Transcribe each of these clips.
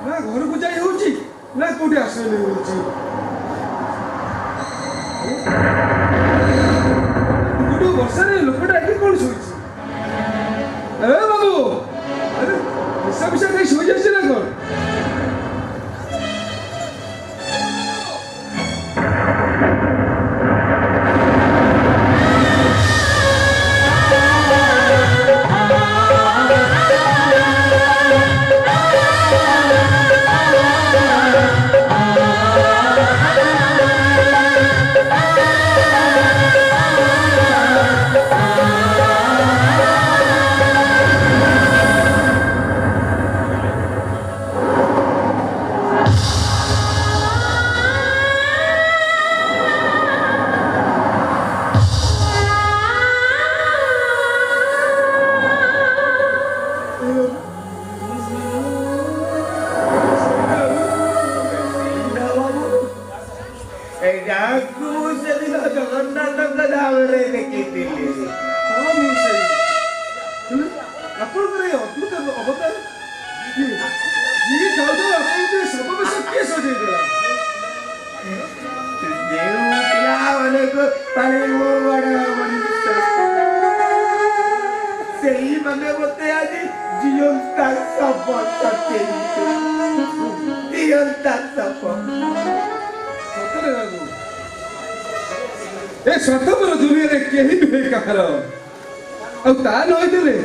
ना घर को जाई होची ना कोठी आश्रय ले होची गुडू वर्षा रे लोकटा एठी कोन सोईची ए बाबू अरे सब से कहीं सोई जाई ना कोन ए स्वतंत्र दुनिया रे केही नुहे कहार आ ता नई देले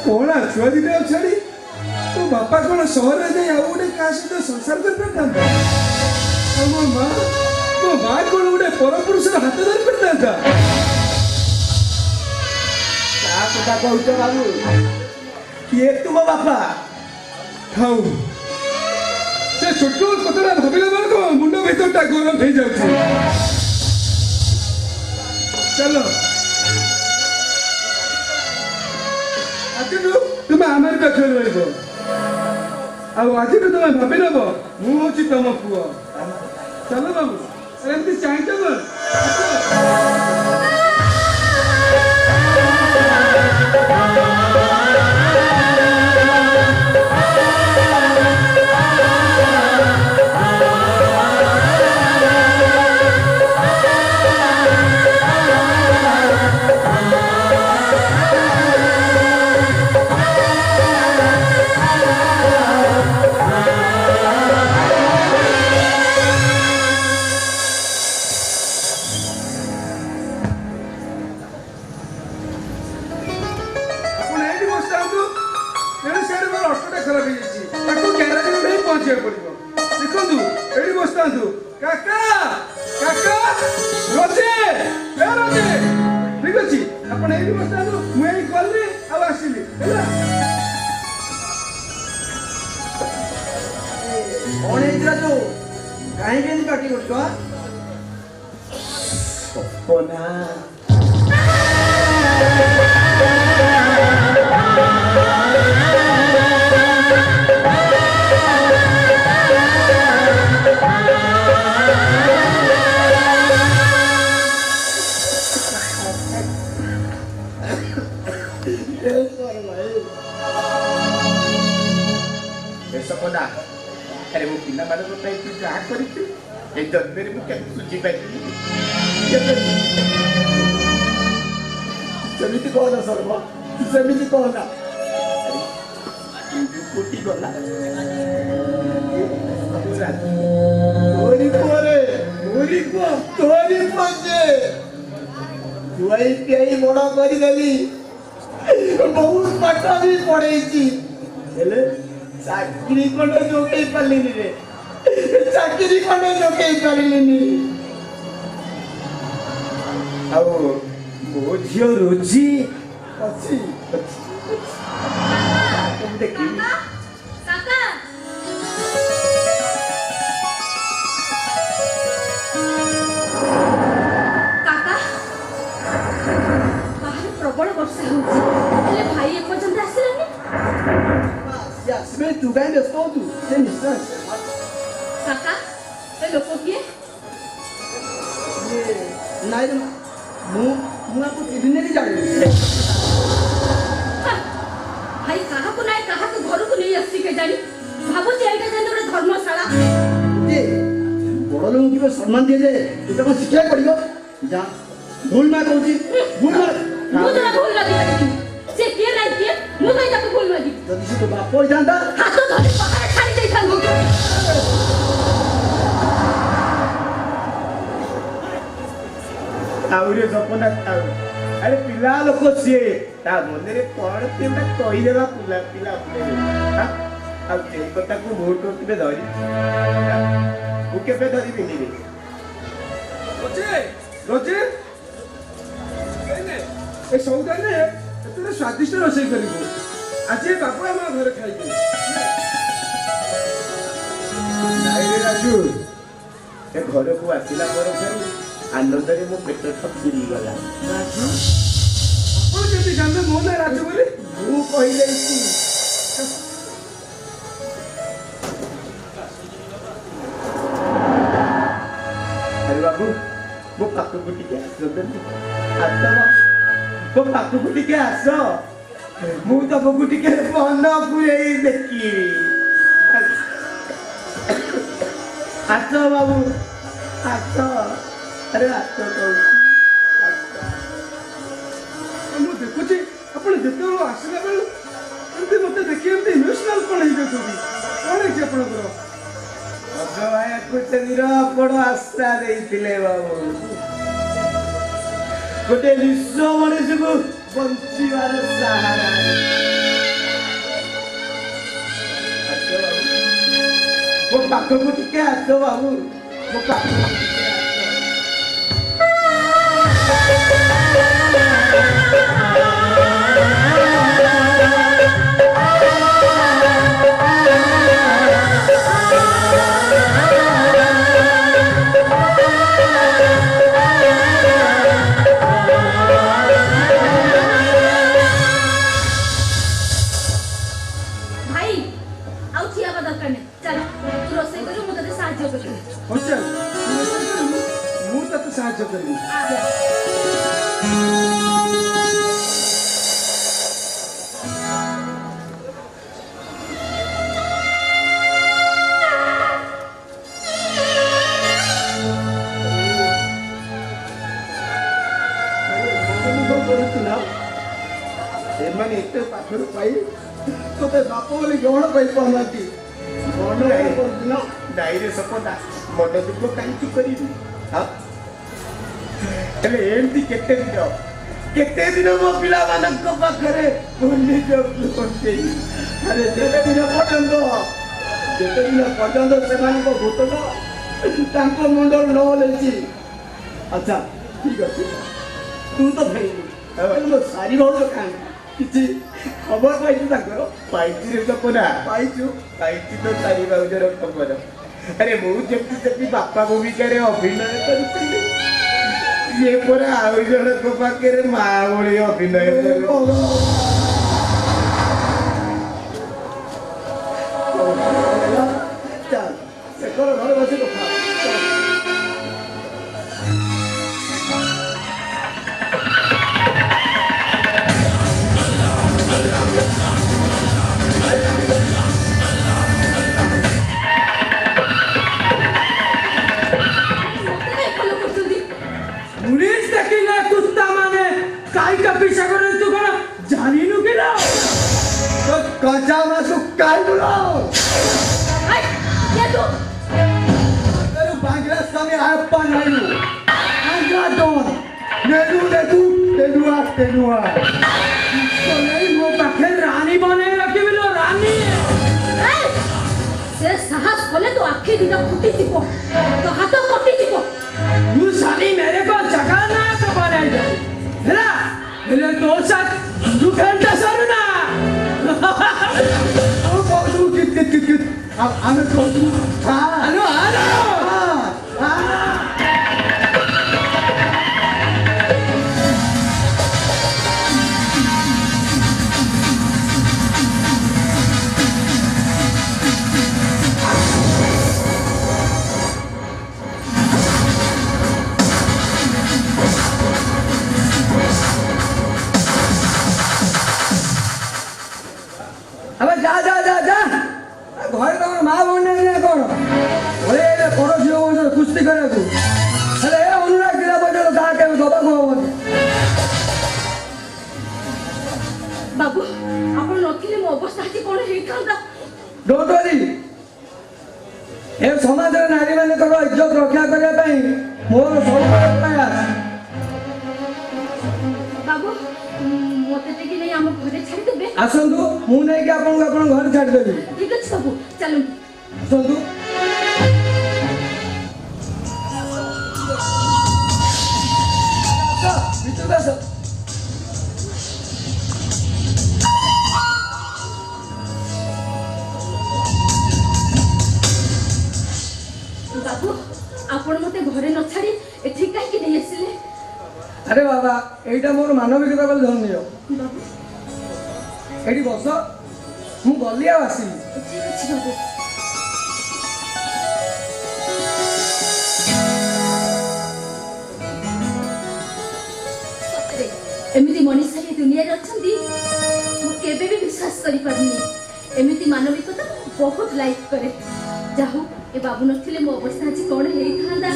कोना छुआ दिने छाड़ी तो बापा कोन शहर रे जाई आ उडे कासे तो संसार कर पड़ता मो मां कोन उडे परपुरुष रे हाथ धर पड़ता ता कथा कहउछ बाबू किए तुम बापा खाऊ से छोटू कतरा भाबिला बेलको मुंड भीतर टा गरम हो जाउछ चलो आज तुम आमार पाखे रहिबो आ आज तुम भाबी नबो मु होची तुम पुओ चलो बाबू एमती चाहते बोल भाई कहा को नहीं कहा के घर को नहीं आसी के जानी भाबुची एटा जेन रे धर्मशाला ए बड़ लोग की सम्मान दिए जे तू तो शिक्षा पड़ियो जा भूल ना कहूची भूल ना मु तो भूल लगी से के नहीं के मु कहीं जाके भूल लगी जदी से तो बाप हो जानता हाथ धरि पहाड़ खाली दे थांगो आउरे सपना आउ अरे पिला लोक सीए ता मन रे कोन तेना कहि देबा पिला पिला बोले हां अब जे कथा को भोट करते धरी ओ केबे धरी बिनी रे रोजे रोजे ए सौदा ने एते स्वादिष्ट रोषेई करिबो आज बापू हम घर खाइबे नाइ रे राजू ए घर को आसिला पर आनंद रे मो पेट थपड़ी गला राजू आपण केति जानले मो ना राजू बोली मु कहिले छी अरे बाबू वो पाकु गुटी के आसो आता वो पाकु गुटी के आसो मु तो वो गुटी के बन पुरे देखी आसो बाबू आसो अरे आसो तो मु देखुची आपण जेते आसिला बेल एमती मते देखि एमती इमोशनल कोन हे गथुबी कोन हे आपनकर भगवान कुछ निरापड़ आस्था देइतिले बाबू गोटे विश्व मनुष्य को बंचिवार सहारा वो पाख को टिके आसो बाबू वो पाख को टिके साहाय्य करी एमाने एते पाखर पाई तोते बाप बोली गहण पाई पहनाती गहण दिन डायरे सपना मन दुख काई करी हां एमती केते दिन मो पिला मानक पाखरे भूली जोते अरे जेते दिन पर्यंत से मानक भूत तांको मुंडर न लेची अच्छा ठीक है तू तो भाई सारी बहुत खाई किसी खबर पाई ताकर पाई रे सपना पाई तो सारी बाउजर खबर अरे मु जेती बापा भूमिका रे अभिनय करूଥିଲି ये पर आउ जण को पाके रे मा भଳି अभिनय करू चल से कर घर बसी କଥା पीछा करे तू कौन जानी नु के ना तो कच्चा मासु काय बुलाओ हाय ये तू तेरे बांग्ला सामने आपा नहीं आंगा डोन नेनुआ तो नहीं वो पाखे रानी बने रखी बिलो रानी से साहस बोले तो आखी दिना फुटी थीपो तो हाथ कटी थीपो तू सानी मेरे को जगह ना तो बनाई दे हेला हेले तो साथ तू घंटा सर ना ओ तू कित अब आने को तू हां हेलो अब जा ଘରେ ତମର ମା ଭଉଣୀ ନା କଣ ଘରେ ବଡ଼ ଝିଅ ମଣିଷ କୁସ୍ତି କରିବାକୁ ହେଲେ ଏ ଅନୁରାଗ ଥିଲା ପର୍ଯ୍ୟନ୍ତ କାହା କେବେ ଦବାକୁ ହବନି। ବାବୁ ଆପଣ ନଥିଲେ ମୋ ଅବସ୍ଥା ଆଜି କଣ ହେଇଥାନ୍ତା। ଡୋଣ୍ଟ ୱରି ଏ ସମାଜରେ ନାରୀମାନଙ୍କର ଇଜ୍ଜତ ରକ୍ଷା କରିବା ପାଇଁ ମୋର ସବୁବେଳେ ପ୍ରୟାସ। ବାବୁ ମତେ ଟିକେ ନେଇ ଆମ ଘରେ ଛାଡ଼ିଦେବେ। ଆସନ୍ତୁ ମୁଁ ନେଇକି ଆପଣଙ୍କୁ ଆପଣଙ୍କ ଘରେ ଛାଡ଼ିଦେବି। ଠିକ ଅଛି ବାବୁ ଚାଲନ୍ତୁ। ଆସନ୍ତୁ। ଭିତରକୁ ଆସ। ବାବୁ ଆପଣ ମତେ ଘରେ ନ ଛାଡ଼ି ଏଠି କାହିଁକି ନେଇ ଆସିଲେ। ଆରେ ବାବା ଏଇଟା ମୋର ମାନବିକତା ବୋଲି ଧନ୍ୟ। ବାବୁ ଏଠି ବସ ମୁଁ ଗଲି ଆଉ ଆସିବି। ଠିକ ଅଛି ବାବୁ। ସତରେ ଏମିତି ମଣିଷ ଏ ଦୁନିଆରେ ଅଛନ୍ତି ମୁଁ କେବେ ବି ବିଶ୍ୱାସ କରିପାରୁନି। ଏମିତି ମାନବିକତା ମୁଁ ବହୁତ ଲାଇକ୍ କରେ। ଯାହା ହଉ ଏ ବାବୁ ନଥିଲେ ମୋ ଅବସ୍ଥା ଆଜି କଣ ହେଇଥାନ୍ତା।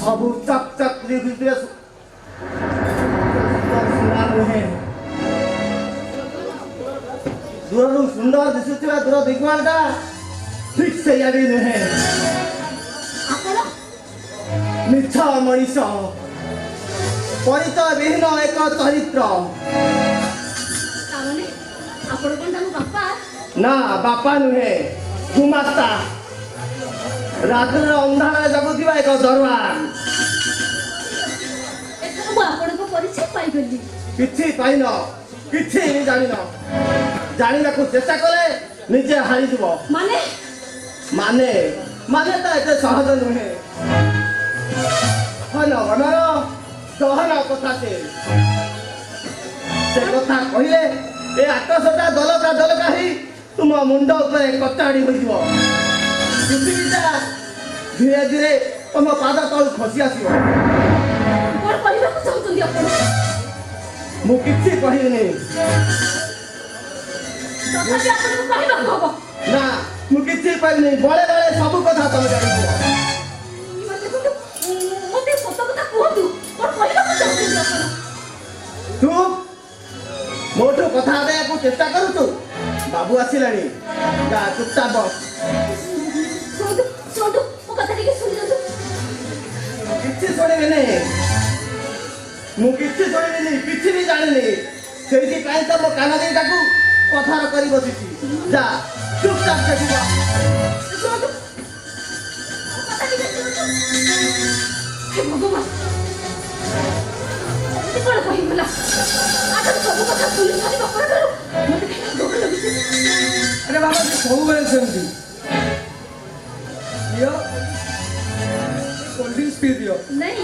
ସବୁ ଚକ୍ ଚକ୍ ଦିଶୁଥିବେ ସୁନା ନୁହେଁ। ଦୂରରୁ ସୁନ୍ଦର ଦିଶୁଥିବା ଦୂର ଦିଗମାନଟା ଠିକ ସେଇଆ ବି ନୁହେଁ। ଆପଣ ମିଛ ମଣିଷ ପରିଚୟ ବିହୀନ ଏକ ଚରିତ୍ର। ତାମାନେ ଆପଣ କଣ ତାଙ୍କ ବାପା। ନା ବାପା ନୁହେଁ ଗୁମାସ୍ତା। ରାତ୍ରିର ଅନ୍ଧାରରେ ଜଗୁଥିବା ଏକ ଦରବାର। ଏଥର ମୁଁ ଆପଣଙ୍କ ପରିଚୟ ପାଇଗଲି। କିଛି ପାଇନ କିଛି ବି ଜାଣିନ। ଜାଣିବାକୁ ଚେଷ୍ଟା କଲେ ନିଜେ ହାରିଯିବ। ମାନେ ମାନେ ମାନେ ତ ଏତେ ସହଜ ନୁହେଁ। ହନ ଗଣର ସହନ କଥା ସେ କଥା କହିଲେ ଏ ଆକାଶଟା ଦଲକା ଦଲକା ହେଇ ତୁମ ମୁଣ୍ଡ ଉପରେ କଚାଡ଼ି ହୋଇଯିବ। ପୃଥିବୀଟା ଧୀରେ ଧୀରେ ତମ ପାଦ ତଳୁ ଖସି ଆସିବ। କଣ କହିବାକୁ ଚାହୁଁଛନ୍ତି ଆପଣ। ମୁଁ କିଛି କହିବିନି। ତଥାପି ଆପଣଙ୍କୁ କହିବାକୁ ହବ। ନା ମୁଁ କିଛି କହିବିନି। ବଳେ ବଳେ ସବୁ କଥା ତମେ ଜାଣିଯିବ। ମତେ ସତ କଥା କୁହନ୍ତୁ କଣ କହିବାକୁ ଚାହୁଁଛନ୍ତି ଆପଣ। ତୁ ମୋଠୁ କଥା ହେବାକୁ ଚେଷ୍ଟା କରୁଛୁ। ବାବୁ ଆସିଲାଣି ଯା ଚୁପଚାପ ବସ। ଶୁଣନ୍ତୁ ଶୁଣନ୍ତୁ ମୋ କଥା ଟିକେ ଶୁଣିନ୍ତୁ। କିଛି ଶୁଣିବିନି। ମୁଁ କିଛି ଶୁଣିବିନି କିଛି ବି ଜାଣିନି। ସେଇଥିପାଇଁ ତ ମୋ କାନ ଦିଟାକୁ କଥାର କରି ବସିଛି। ଯା ଚୁପଚାପ ଦେଖିବ। ଶୁଣନ୍ତୁ କଥା ଟିକେ ଶୁଣନ୍ତୁ। ହେ ଭଗବାନ ଏମିତି କଣ କହିଗଲା। ଆପଣ ସବୁ କଥା ଶୁଣି ସାରିବା ପରଠାରୁ ମତେ ଡର ଲାଗୁଛି। ଆରେ ବାବା ସେ ସବୁବେଳେ ସେମିତି। ଦିଅ କୋଲ୍ଡ ଡ୍ରିଙ୍କସ୍ ପିଇ ଦିଅ। ନାଇଁ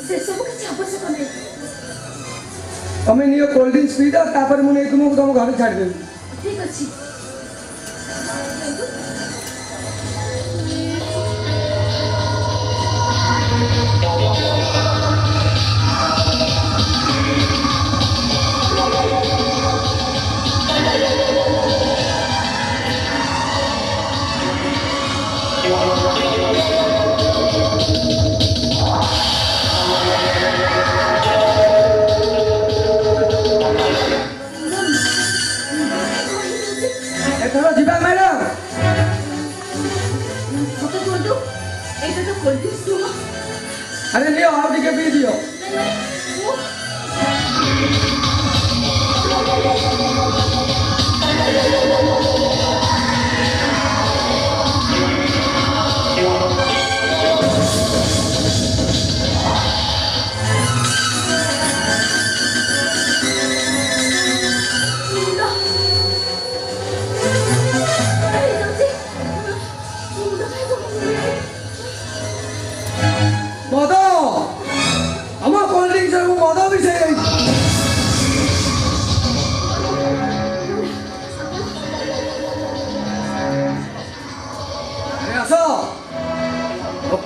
ସେସବୁ କିଛି ଆବଶ୍ୟକ ନାହିଁ। ତମେ ନିଅ କୋଲ୍ଡ ଡ୍ରିଙ୍କସ୍ ପିଇ ଦିଅ ତାପରେ ମୁଁ ନେଇ ତୁମକୁ ତମ ଘରେ ଛାଡ଼ିଦେବି। ଠିକ ଅଛି। ଏଥର ଯିବା ମ୍ୟାଡ଼ାମ। ସତ କୁହନ୍ତୁ ଏଇଟା ତ କୋଲ୍ଡ ଡ୍ରିଙ୍କସ୍ ନୁହଁ। ଆରେ ନିଅ ଆଉ ଟିକେ ପିଇ ଦିଅ। ମଦ ଆମ କୋଲ୍ଡ ଡ୍ରିଙ୍କସ୍ ରୁ ମଦ ମିଶାଇ ଯାଇଛି। ଆରେ ଆସ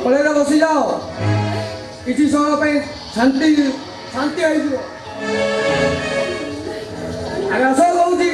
କୋଳରେ ବସିଯାଅ। କିଛି ସମୟ ପାଇଁ ଶାନ୍ତି ଶାନ୍ତି ହେଇଯିବ। ଆରେ ଆସ କହୁଛି।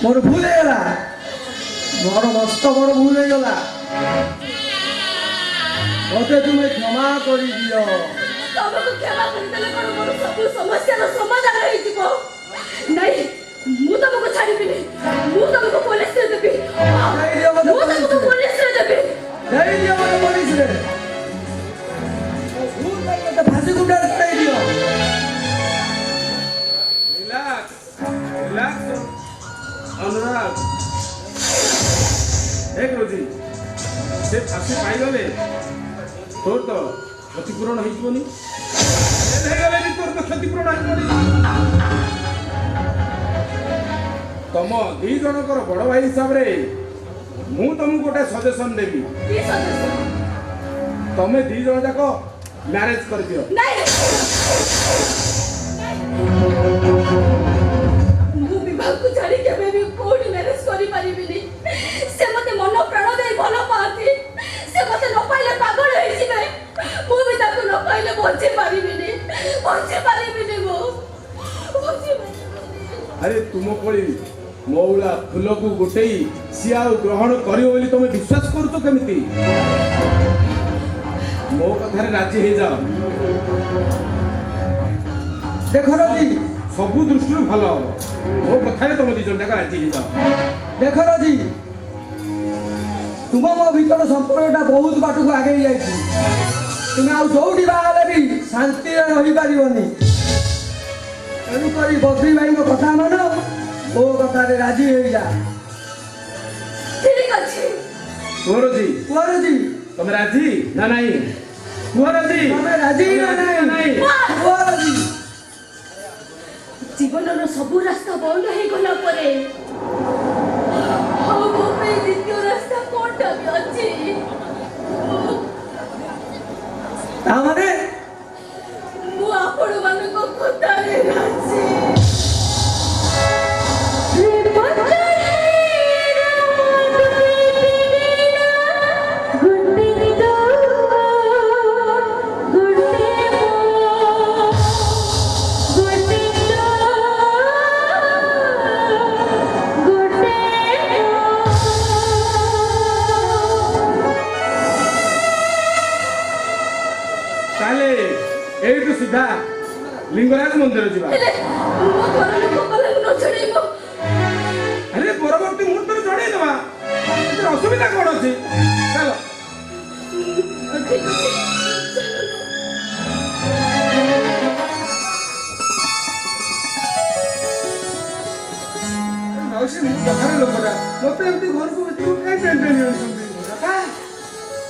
ମୋର ଭୁଲ ହେଇଗଲା, ମୋର ମସ୍ତ ବଡ଼ ଭୁଲ ହେଇଗଲା। ମତେ ତୁମେ କ୍ଷମା କରିଦିଅ। ତମକୁ କ୍ଷମା କରିଦେଲେ କଣ ମୋର ସବୁ ସମସ୍ୟାର ସମାଧାନ ହେଇଯିବ? ନାଇଁ, ମୁଁ ତମକୁ ଛାଡ଼ିବିନି। ମୁଁ ତମକୁ ପୋଲିସରେ ଦେବି। ମୁଁ ତମକୁ ପୋଲିସରେ ଦେବି। ଦେଇଦିଅ ମତେ ପୋଲିସରେ। ଭୁଲ ପାଇଁ ମତେ ଫାଶୀ କୁଣ୍ଡରେ ଚଢ଼େଇ ଦିଅ। Relax relax Anurag. ଏକ ରୋଜି ସେ ଫାଶୀ ପାଇଗଲେ ତୋର ତ କ୍ଷତିପୂରଣ ହେଇଯିବନି। ହେଇଗଲେ ବି ତୋର ତ କ୍ଷତିପୂରଣ ହେଇଯିବନି। ତମ ଦି ଜଣଙ୍କର ବଡ଼ ଭାଇ ହିସାବରେ ମୁଁ ତମକୁ ଗୋଟେ ସଜେସନ ଦେବି। କି ସଦସ୍ୟ? ତମେ ଦି ଜଣ ଯାକ ମ୍ୟାରେଜ କରିଦିଅ। ନାଇଁ, ମୁଁ ବିବାହକୁ ଛାଡ଼ି କେବେ ବି କୋଉଠି ମ୍ୟାରେଜ କରିପାରିବିନି। ସେ ମତେ ମନ ପ୍ରାଣ ଦେଇ ଭଲ ପାଆନ୍ତି। ସେ ମତେ ନ ପାଇଲେ ପାଗଳ ହେଇଯିବେ। ମୁଁ ବି ତାକୁ ନ ପାଇଲେ ବଞ୍ଚି ପାରିବିନି। ବଞ୍ଚି ପାରିବିନି ମୁଁ। ବଞ୍ଚି ପାରିବିନି। ଆରେ ତୁମ ପଳି ମଉଳା ଫୁଲକୁ ଗୋଟେଇ ସିଏ ଆଉ ଗ୍ରହଣ କରିବ ବୋଲି ତମେ ବିଶ୍ୱାସ କରୁଛ କେମିତି? ମୋ କଥାରେ ରାଜି ହେଇଯାଅ। ଦେଖ ରଜି, ସବୁ ଦୃଷ୍ଟିରୁ ଭଲ ହବ। ମୋ କଥାରେ ତମେ ଦି ଜଣ ଯାକ ରାଜି ହେଇଯାଅ। ଦେଖ ରଜି, ତୁମ ମୋ ଭିତର ସମ୍ପର୍କଟା ବହୁତ ବାଟକୁ ଆଗେଇ ଯାଇଛି। ତୁମେ ଆଉ ଯୋଉଠି ବାହା ହେଲେ ବି ଶାନ୍ତିରେ ରହିପାରିବନି। ତେଣୁକରି ବଦ୍ରି ଭାଇଙ୍କ କଥା ମାନ, ମୋ କଥାରେ ରାଜି ହେଇଯା। ଠିକ ଅଛି। କୁହ ରୋଜି, କୁହ ରଜି, ତମେ ରାଜି ନା ନାହିଁ? କୁହ ରୋଜି, ତମେ ରାଜି ନା ନାହିଁ? କୁହ ରଜି। ଜୀବନର ସବୁ ରାସ୍ତା ବନ୍ଦ ହେଇଗଲା ପରେ ଆଉ ମୋ ପାଇଁ ଦ୍ୱିତୀୟ ରାସ୍ତା କଣଟା ବି ଅଛି? ତାମାନେ ମୁଁ ଆପଣମାନଙ୍କ କଥାରେ ରାଜି। ତାହେଲେ ଏଇଠୁ ସିଧା ଲିଙ୍ଗରାଜ ମନ୍ଦିର ଯିବା। ହେଲେ ମୋ ଘର ଲୋକ କଲାକୁ ନ ଛଡ଼େଇବ। ଆରେ ପରବର୍ତ୍ତୀ ମୁହୂର୍ତ୍ତରେ ଜଣେଇଦବା। ଏଥିରେ ଅସୁବିଧା କଣ ଅଛି? ଚାଲ। ଠିକ ଅଛି। ମାଉସୀ, ମୁଁ କଥାର ଲୋକଟା ମତେ ଏମିତି ଘରକୁ ଭିତରକୁ କାହିଁ ଟାଣି ଟାଣି ଆଣୁଛନ୍ତି?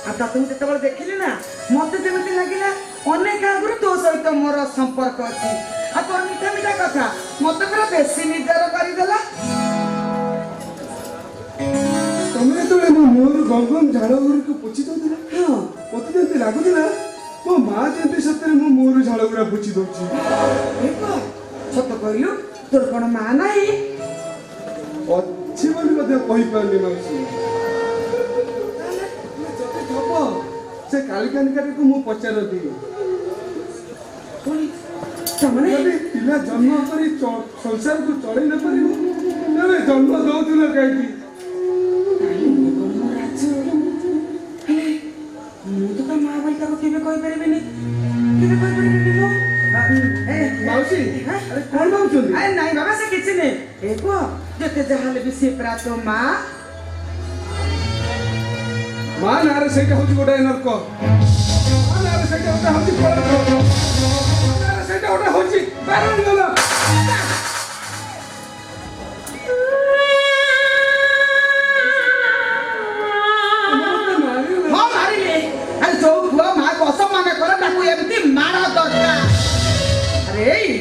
ଆଉ ତତେ ମୁଁ ଯେତେବେଳେ ଦେଖିଲି ନା, ମତେ ଯେମିତି ଲାଗିଲା ଅନେକ ଆଗରୁ ତୋ ସହିତ ମୋର ସମ୍ପର୍କ ଅଛି। ଆଉ ତୋର ମିଠା ମିଠା କଥା ମତେ ପୁରା ବେଶୀ ନିଜର କରିଦେଲା। ତମେ ଯେତେବେଳେ ମୋ ମୁହଁରୁ ଗଙ୍ଗମ ଝାଳ ଘରକୁ ପୋଛି ଦଉଥିଲା, ମତେ ଯେମିତି ଲାଗୁଥିଲା ମୋ ମା ଯେମିତି ସତରେ ମୋ ମୁହଁରୁ ଝାଳ ଗୁଡା ପୋଛି ଦଉଛି। ସତ କହିଲୁ, ତୋର କଣ ମା ନାହିଁ? ଅଛି ବୋଲି ମଧ୍ୟ କହିପାରୁନି ମାଉସୀ। ଯଦି ଥବ ସେ କାଳିକାନିକାଟାକୁ ମୁଁ ପଚାରନ୍ତି, ତାମାନେ ଯଦି ପିଲା ଜନ୍ମ କରି ସଂସାରକୁ ଚଳେଇ ନ ପାରିବ ତେବେ ଜନ୍ମ ଦଉଥିଲ କାହିଁକି? ମୁଁ ତ ତା ମା ବୋଲି ତାକୁ କେବେ କହିପାରିବିନି। କେବେ କହିପାରିବିନି ଲୋ। ମାଉସୀ, ଆରେ କଣ ଭାବୁଛନ୍ତି? ଆରେ ନାଇଁ ବାବା, ସେ କିଛି ନାହିଁ। ଏ ପୁଅ, ଯେତେ ଯାହା ହେଲେ ବି ସେ ପୁରା ତୋ ମା। ମା ନାଁରେ ସେଇଟା ହଉଛି ଗୋଟାଏ ନର୍କ। ମା ନାଁରେ ସେଇଟା ଗୋଟେ ହଉଛି କଳଙ୍କ। ମା ନାଁରେ ସେଇଟା ଗୋଟେ ହଉଛି ବାରଣଗଲ। ହଁ ମାରିଲି। ଆରେ ଯୋଉ ପୁଅ ମା କୁ ଅସମ୍ମାନ କରେ ତାକୁ ଏମିତି ମାର ଦରକାର। ଆରେ ଏଇ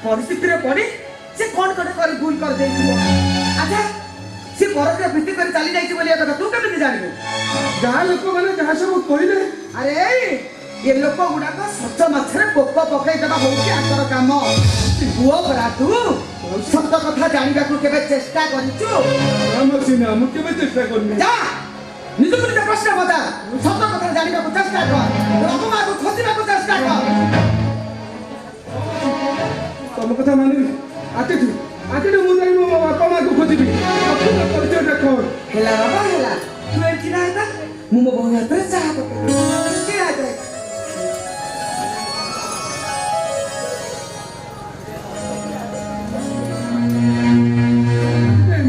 ପରିସ୍ଥିତିରେ ପଡି ସେ କଣ ଗୋଟେ କରି ଭୁଲ କରିଦେଇଥିବ। ଆଚ୍ଛା, ସେ ପରକୀୟ ପ୍ରୀତି କରି ଚାଲି ଯାଇଛି ବୋଲି ଏ କଥା ତୁ କେମିତି ଜାଣିବୁ? ଯାହା ଲୋକମାନେ ଯାହା ସବୁ କହିଲେ, ଆରେ ଏ ଲୋକ ଗୁଡାକ ସଚ ମାଛରେ ପୋକ ପକେଇଦେବା ହଉଛି ଆଙ୍କର କାମ। ପୁଅ ପରା ତୁ ସତ କଥା ଜାଣିବାକୁ କେବେ ଚେଷ୍ଟା କରିଛୁ? ମାଉସୀ ନା, ମୁଁ କେବେ ଚେଷ୍ଟା କରିନି। ଯା ନିଜକୁ ନିଜ ପ୍ରଶ୍ନ ପଚାର। ସତ କଥା ଜାଣିବାକୁ ଚେଷ୍ଟା କର। ରଘୁମାକୁ ଖୋଜିବାକୁ ଚେଷ୍ଟା କର। ତମ କଥା ମାନିବି। ଆଜିଠୁ ମୁଁ ଯାଇ ମୋ ବାପା ବାପା ମାଆକୁ ଖୋଜିବି ପ୍ରକୃତ ପରିଚୟଟା କ'ଣ? ହେଲା ବାବା ହେଲା ତୁ ଏଠି ଛିଡ଼ା ହେଇଥା ମୁଁ ମୋ ବୋଉ ହାତରେ ଚାହା ପକେଇବି ଛିଡ଼ା ହେଇଥା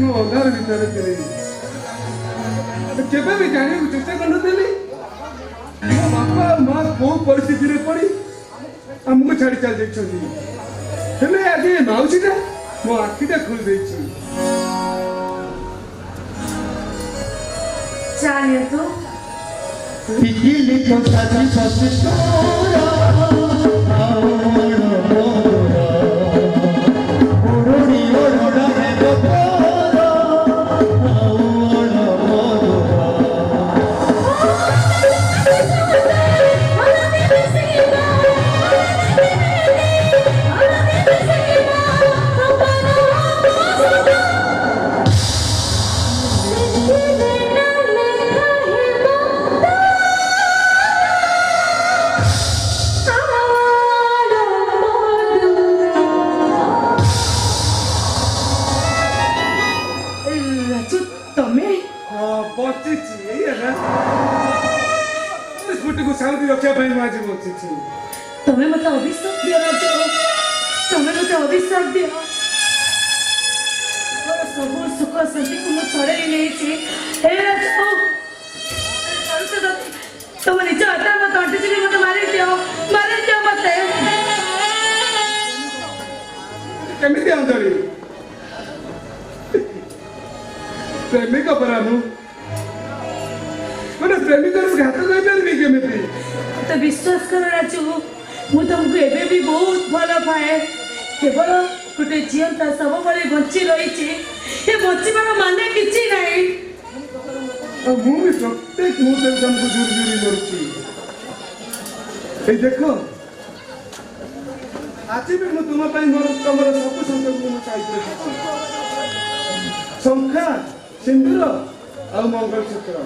ମୁଁ ଅନ୍ଧାର ଭିତରେ ଥିଲି କେବେ ବି ଜାଣିବାକୁ ଚେଷ୍ଟା କରିନଥିଲି ମୋ ବାପା ଆଉ ମା କୋଉ ପରିସ୍ଥିତିରେ ପଡ଼ି ଆମକୁ ଛାଡ଼ି ଚାଲି ଯାଇଛନ୍ତି। ହେଲେ ଆଜି ଏ ମାଉସୀଟା ମୋ ଆଖିଟା ଖୋଲି ଦେଇଛି। ଚା ନିଅନ୍ତୁ। ପିକିଲି କଥାଟି ବଞ୍ଚିଛି ଏଇଆ ନା ସ୍ମୃତିକୁ ସାଉଦି ରଖିବା ପାଇଁ ମୁଁ ଆଜି ବଞ୍ଚିଛି। ତମେ ମତେ ଅଭିଶାପ ଦିଅ ରାଜ, ତମେ ମତେ ଅଭିଶାପ ଦିଅ। ମୋର ସବୁ ସୁଖ ଶାନ୍ତିକୁ ମୁଁ ଛଡ଼େଇ ନେଇଛି। ହେ ରାଜ, ତମ ନିଜ ହାତରେ ମତେ ଅଣ୍ଟିଚିକି ମତେ ମାରିଦିଅ ମତେ। କେମିତି ଅଞ୍ଜଳି ପ୍ରେମିକ ପରା ମୁଁ ଗୋଟେ ପ୍ରେମିକର ଘାତ କରିପାରିବି କେମିତି? ତ ବିଶ୍ୱାସ କର ରାଜୁ, ମୁଁ ତମକୁ ଏବେ ବି ବହୁତ ଭଲ ପାଏ। କେବଳ ଗୋଟେ ଝିଅ ତା ସବୁବେଳେ ବଞ୍ଚି ରହିଛି, ଏ ବଞ୍ଚିବାର ମାନେ କିଛି ନାହିଁ। ଆଉ ମୁଁ ବି ପ୍ରତ୍ୟେକ ମୁହୂର୍ତ୍ତରେ ତମକୁ ଜୁରି ଜୁରି କରୁଛି। ଏଇ ଦେଖ ଆଜି ବି ମୁଁ ତୁମ ପାଇଁ ତମର ସବୁ ସମ୍ପର୍କକୁ ମୁଁ ସାଇତି ରଖିଛି। ଶଙ୍ଖା, ସିନ୍ଦୁର ଆଉ ମଙ୍ଗଳସୂତ୍ର।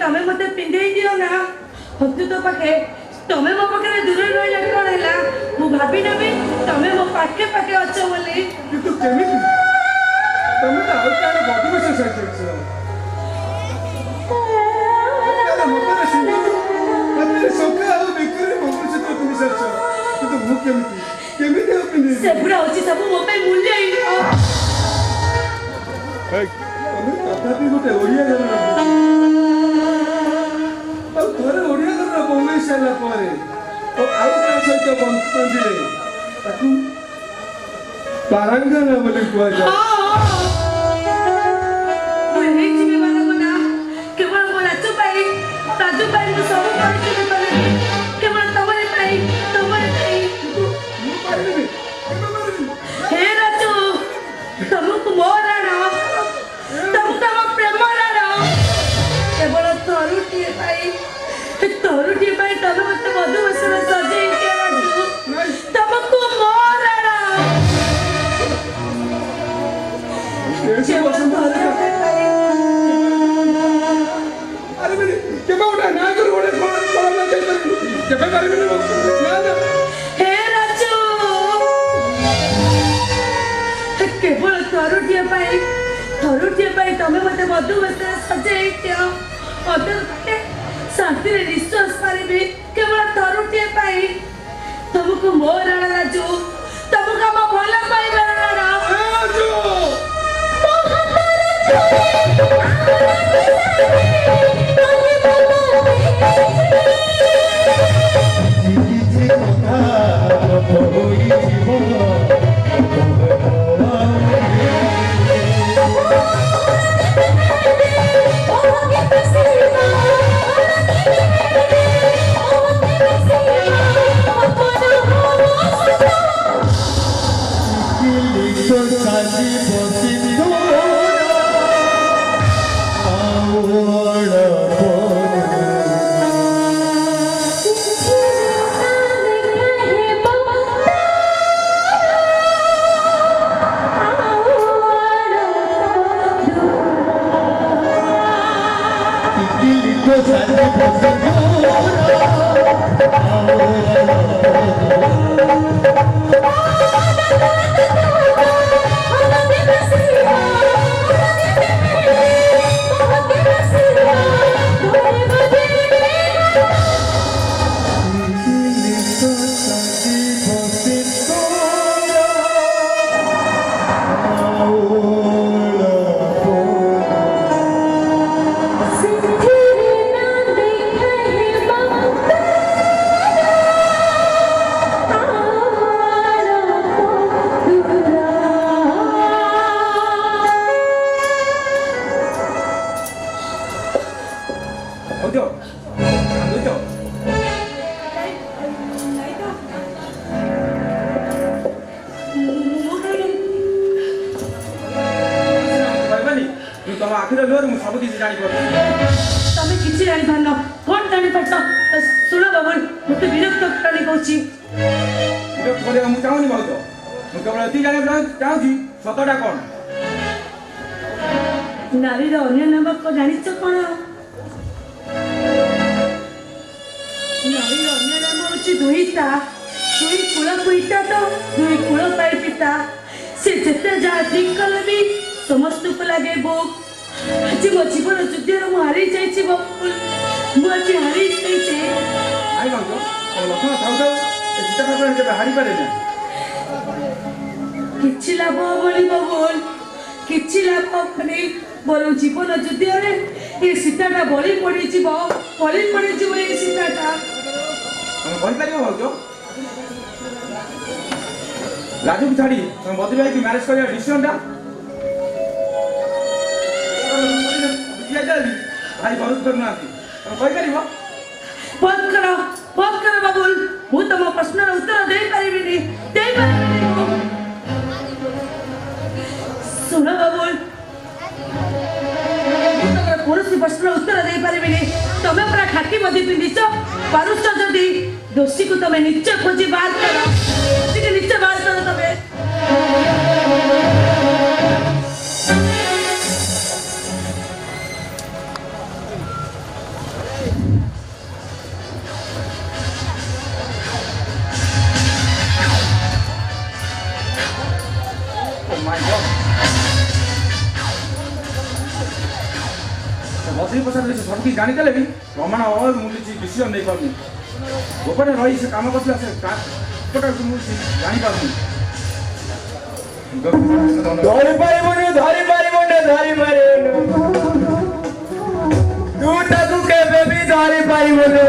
ତମେ ମତେ ପିନ୍ଧେଇ ଦିଅ ନା ଅନ୍ତୁତ ପାଖେ। ତମେ ମୋ ପାଖରେ ଦୂରରେ ରହିଲେ କଣ ହେଲା? ମୁଁ ଭାବି ନେବି ତମେ ମୋ ପାଖେ ପାଖେ ଅଛ ବୋଲି। କିନ୍ତୁ କେମିତି? ତମେ ତ ଆଉ କାହାର ବଦବେଶ ସାଇଛ। ହାତରେ ଶଙ୍ଖା ଆଉ ବେକରେ ମଙ୍ଗଳସୂତ୍ର ପିନ୍ଧି ସାରିଛ, କିନ୍ତୁ ମୁଁ କେମିତି ଆଉ ପିନ୍ଧିବି? ସେଗୁଡ଼ା ହଉଛି ସବୁ ମୋ ପାଇଁ ମୂଲ୍ୟହୀନ। ତମେ ତଥାପି ଗୋଟେ ଓଡ଼ିଆ ଘରର ଆଉ ଥରେ ଓଡ଼ିଆ ଘରର ବୋହୂ ହେଇ ସାରିଲା ପରେ ଆଉ କାହା ସହିତ ବଞ୍ଚିଲେ ତାକୁ ପାରାଙ୍ଗନା ବୋଲି କୁହାଯାଏ। ମୁଁ ହେଇଯିବି ମାନଙ୍କ ନା କେବଳ ମୋ ରାଜୁ ପାଇଁ ମୁଁ ସବୁ କରିଯିବି ବୋଲି, କେବଳ ତମରି ପାଇଁ। ମୁଁ ପାରିବିନି, କେବେ ପାରିବିନି। ହେ ରାଜୁ, ତମକୁ ମୋ ରାଣ, ତମକୁ ଆମ ପ୍ରେମ ରାଣ, କେବଳ ତରୁଟିଏ ପାଇଁ ତମେ ମତେ ମଧୁବସନ ସଜେଇ ଦିଅ ରାଜୁ। ତମକୁ ମୋ ରାଣ କେବଳ ତରୁଟିଏ ପାଇଁ। କେବେ ଗୋଟେ ନା କରି ଗୋଟେ କେବେ ପାରିବିନି। ହେ ରାଜୁ, କେବଳ ଥରୁଟିଏ ପାଇଁ ତମେ ମତେ ମଧୁବସନ ସଜେଇ ଦିଅ। ଅଦରପଟେ ଶାନ୍ତିରେ ନିଶ୍ୱାସ ପାରିବି, କେବଳ ଥରୁଟିଏ ପାଇଁ। ତମକୁ ମୋ ରାଣ ରାଜୁ, ତମକୁ ଆମ ଭଲ ପାଇବା ରାଣ। Oh, ତମ ଆଖିର ଲୁହରେ ମୁଁ ସବୁ କିଛି ଜାଣିପାରୁଛି। ତମେ କିଛି ଜାଣିପାରୁନ, କଣ ଜାଣିପାରୁଛ? ଶୁଣ ବାବୁ, ମୋତେ ବିରକ୍ତ କରାଣି କହୁଛି। ବିରକ୍ତ କରିବାକୁ ମୁଁ ଚାହୁଁନି ଭାଉଜ, ମୁଁ କେବଳ ଏତିକି ଜାଣିବାକୁ ଚାହୁଁଛି ସତଟା କଣ? ନାରୀର ଅନ୍ୟ ନାମ କଣ ଜାଣିଛ କଣ? ନାରୀର ଅନ୍ୟ ନାମ ହଉଛି ଦୁହିତା। ଦୁଇ କୂଳକୁ ଇଟା ତ ଦୁଇ କୂଳ ପାଇ ପିତା। ସେ ଯେତେ ଯାହା ଠିକ କଲେ ବି ସମସ୍ତଙ୍କୁ ଲାଗେ ବୋଉ। ଆଜି ମୋ ଜୀବନ ଯୁଦ୍ଧରେ ମୁଁ ହାରି ଯାଇଛି ବାବୁ, ମୁଁ ଆଜି ହାରି ଯାଇଛି। ଆଇ ଭାଉଜ, ତମ ଲକ୍ଷଣ ଥାଉ ଥାଉ ଏ ସୀତା ଠାକୁରାଣୀ କେବେ ହାରିପାରେ ନା। କିଛି ଲାଭ ହବନି ବାବୁଲ, କିଛି ଲାଭ ହବନି। ବରଂ ଜୀବନ ଯୁଦ୍ଧରେ ଏ ସୀତାଟା ବଳି ପଡ଼ିଯିବ ଏ ସୀତାଟା। ତମେ କହିପାରିବ ଭାଉଜ? ରାଜୁକୁ ଛାଡ଼ି ତମେ ବଦଳି ଭାଇକି ମ୍ୟାରେଜ କରିବା ଡିସିସନଟା ଭାଇ ଘରକୁ ଫେରୁନାହାନ୍ତି, ତମେ କହିପାରିବ? ବନ୍ଦ କର ବାବୁଲ, ମୁଁ ତମ ପ୍ରଶ୍ନର ଉତ୍ତର ଦେଇପାରିବିନି। ଶୁଣ ବାବୁଲ, ମୁଁ ତମର କୌଣସି ପ୍ରଶ୍ନର ଉତ୍ତର ଦେଇପାରିବିନି। ତମେ ପୁରା ଖାକି ମଧି ପିନ୍ଧିଛ, ପାରୁଛ ଯଦି ଦୋଷୀକୁ ତମେ ନିଶ୍ଚୟ ଖୋଜି ବାହାର କର, ନିଶ୍ଚୟ ବାହାର କର ତମେ। ବଦ୍ରୀ ପ୍ରସାଦ ସେ ସବୁ କିଛି ଜାଣିଦେଲେ ବି ପ୍ରମାଣ ଅଭାବ ମୁଁ କିଛି ଡିସିସନ ନେଇପାରୁନି। ଗୋପନରେ ରହି ସେ କାମ କରୁଥିଲା, ସେ କାମଟାକୁ ମୁଁ ଜାଣିପାରୁନି। ଧରିପାରିବୁନି ତୁ ତାକୁ କେବେ ବି ଧରିପାରିବୁନି।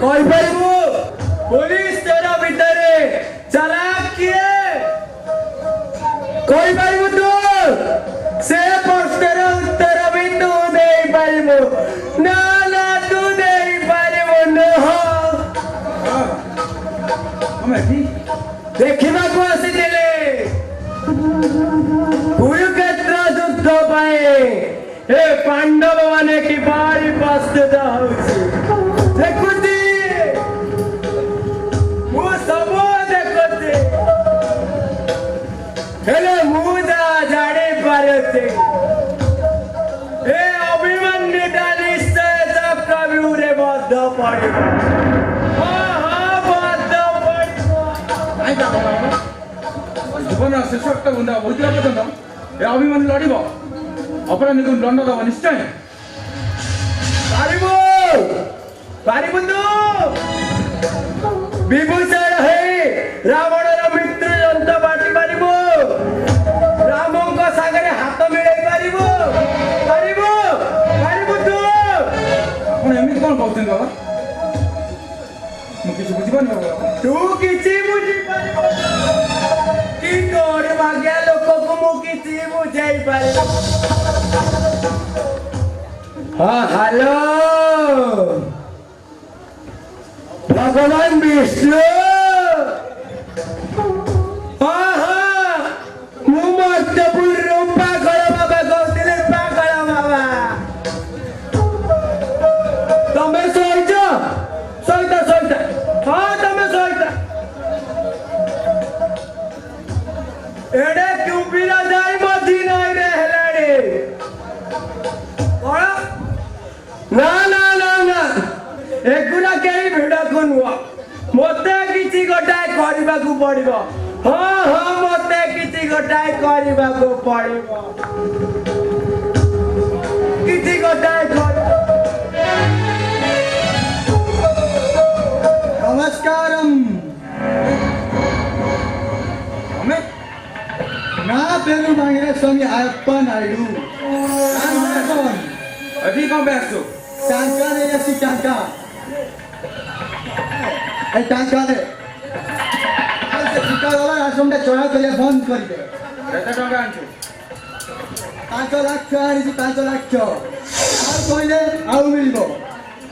କହିପାରିବୁ ପୋଲିସ ତୋର ଭିତରେ ଚାଲାକ କିଏ? କହିପାରିବୁ ତୁ? ସେ ପ୍ରଶ୍ନର ଉତ୍ତର ବି ତୁ ଦେଇପାରିବୁ ନା? ତୁ ଦେଇପାରିବୁନି। ଦେଖିବାକୁ ଆସିଥିଲେ କୁରୁକ୍ଷେତ୍ର ଯୁଦ୍ଧ ପାଇଁ ଏ ପାଣ୍ଡବ ମାନେ କିପରି ପ୍ରସ୍ତୁତ ହଉଛି ଦେଖୁଛି, ମୁଁ ସବୁ ଦେଖୁଛି। ହେଲେ ମୁଁ ଯାହା ଜାଣିପାରୁଛି ଏ ଅଭିମନ୍ୟୁଟା ନିଶ୍ଚୟ ଚକ୍ରବ୍ୟୁହରେ ବଦ୍ଧ ପଡ଼ିବ। ଜୀବନର ଶେଷ ରକ୍ତ ବୁନ୍ଦା ହୋଇଥିବା ପର୍ଯ୍ୟନ୍ତ ଏ ଅଭିମନ୍ୟୁ ଲଢ଼ିବ, ଅପରାଧୀକୁ ଦଣ୍ଡ ଦେବ ନିଶ୍ଚୟ। ପାରିବୁ ତୁ ବିଭୂଷଣ ହେଇ ରାବଣର ମୃତ୍ୟୁ ଯନ୍ତ୍ର ବାଟି ପାରିବୁ? ରାମଙ୍କ ସାଙ୍ଗରେ ହାତ ମିଳେଇ ପାରିବୁ ତୁ? ଆପଣ ଏମିତି କଣ କହୁଛନ୍ତି ବାବା? ମୁଁ କିଛି ବୁଝିପାରୁନି ବାବା। ତୁ କିଛି ବୁଝିପାରିବୁ କି ତୋର ଭାଗ୍ୟ ଲୋକକୁ ମୁଁ କିଛି ବୁଝାଇ ପାରିବି? ହଁ, ହ୍ୟାଲୋ ଭଗବାନ ବିଷ୍ଣୁ। ମୁଁ ମର୍ତ୍ତପୁରରୁ ପାଗଳ ବାବା କହୁଥିଲି, ପାଗଳ ବାବା। ना ना ना ना एगुड़ा कहीं भिड़ को नुह मते किसी गोटाए करने को पड़ो हाँ हाँ मते किसी गोटाए करने को पड़ो किसी गोटाए नमस्कारम हमें ना पेरू मांगे स्वामी अयप्पा नायडू अभी कौन बैठो टांका ने ऐसी टांका ए टांका ने आज टिका वाला आश्रम में चढ़ा के बंद कर दे केते टका आनछु 5 लाख आनी 5 लाख और कहले आउ मिलबो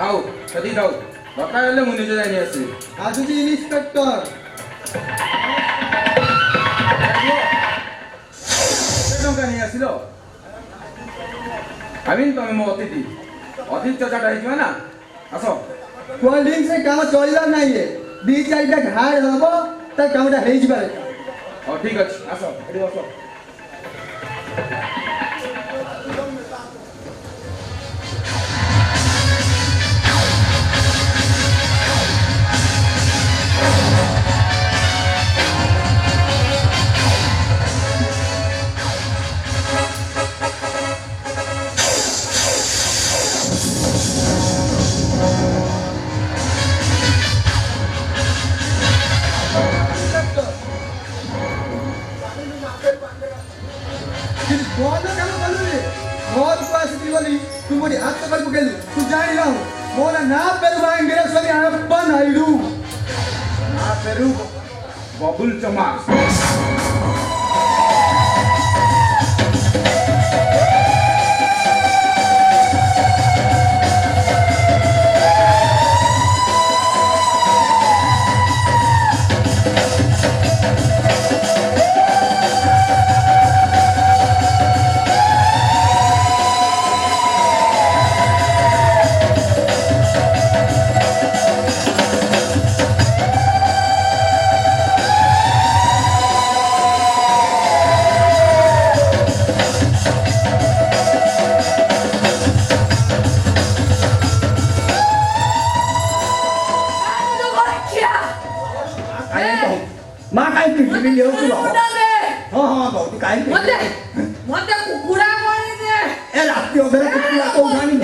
आउ कदी दाउ बता हेले मु निजे जानि आसी आज जी इंस्पेक्टर केते टका नि आसिलो आमिन तमे मो अतिथि अतिथि चचाटा हिजो ना आसो कोल्ड ड्रिंक से काम चलला नहीं है 2-4टा घाड़ हबो त कामटा हेइ जिबारे ओ ठीक अछि आसो एडी बसो बहुत काम कलु रे बहुत पास दिवली तू मोरी हाथ कर पकेलु तू जाई ना मोला ना पेरू मांगे मेरा स्वामी अयप्पा नायडू आ पेरू बबुल चमास माँ कहीं पिछली ले तू हाँ हाँ बहुत कहीं मते कुकुड़ा मारी दे ए रात्रि हो गया कुकुड़ा को उठानी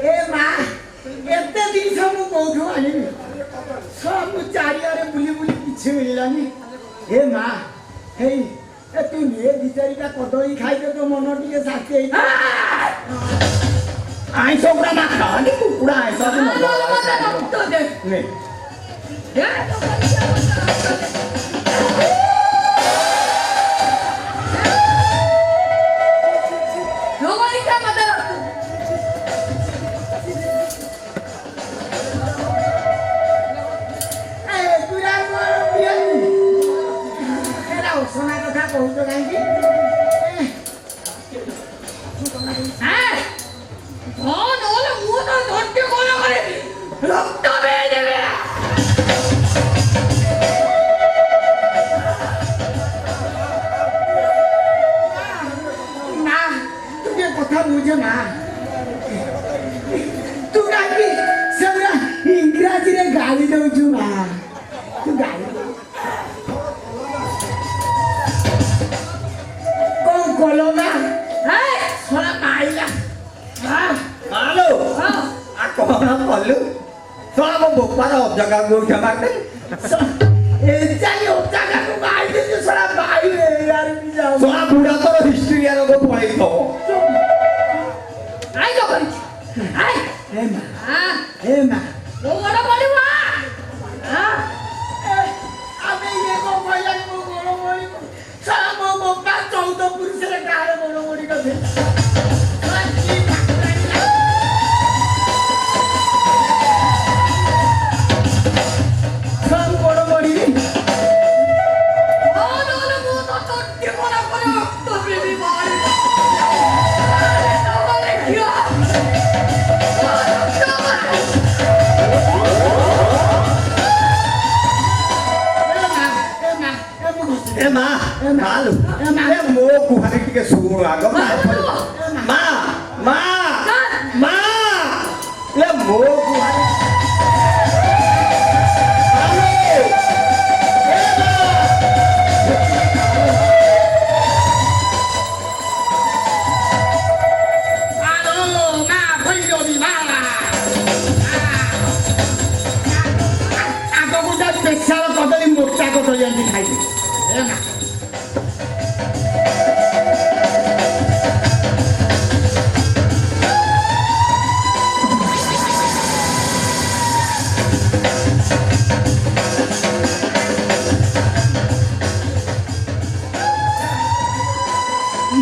ए माँ एते दिन से मु कोठो आनी सब चारियारे बुली बुली किछि मिलानी ए माँ हे ए तू ने बिचारीटा कदई खाइ के तो मन टिके शांति आई छोकरा ना खानी कुकुड़ा ऐसा तो नहीं सोना कथा कहू तो काई କଥା ବୁଝ ନା ତୁ କାହିଁକି ସେଗୁଡ଼ା ଇଂରାଜୀରେ ଗାଳି ଦଉଛୁ ମା ତୁ ଗାଳି କଣ କଲ ମା ଶଳା ମାଇଲା हेलो आ कौन बोलू थोड़ा वो बोपार ऑफ जगह को जगह पे ए जाई ओ जगह को मार दे शळा भाई रे यार भी जाओ थोड़ा बूढ़ा तो हिस्ट्री यार को पढ़ाई तो आई तो करी आई ए मा हां ए मा वो बड़ा बड़वा हां ଆମେ ଇଏ କଣ କହିଲାନି ମୋ ଗୋଡ଼ ମୋଡ଼ି ଶଳା ମୋ ବୋପା 14 ପୁରୁଷରେ କାହାର ଗୋଡ଼ ମୋଡ଼ି କରିଦେ ସବ ଗୋଡ଼ ମୋଡ଼ି no no no वो तो के बड़ा बड़ा तो बेबी मार अरे क्या ए माँ मालू ए मो कुहानी के सुगुण आगम माँ माँ माँ ଯେମିତି ଖାଇବି ଏ ମା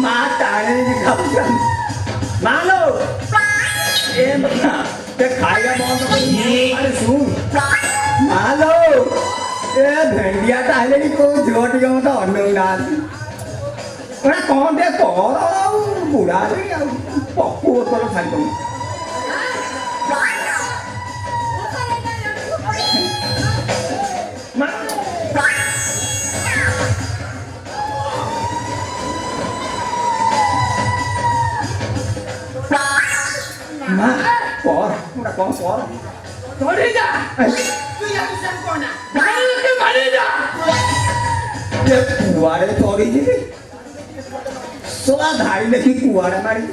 माँ ताने की खाऊंगा मानो ये मतलब ते खाएगा बहुत अरे सुन मानो ये भेड़िया ताले की कोई जोट जो तो अन्नूना अरे कौन दे कौन बुरा नहीं पप्पू तो लो खाई तुम Ma, por, udah por. Torida! Itu yang bisa kona. Baru ke Marida! Ya, kuare tori jadi. Soal hari lagi kuare mari.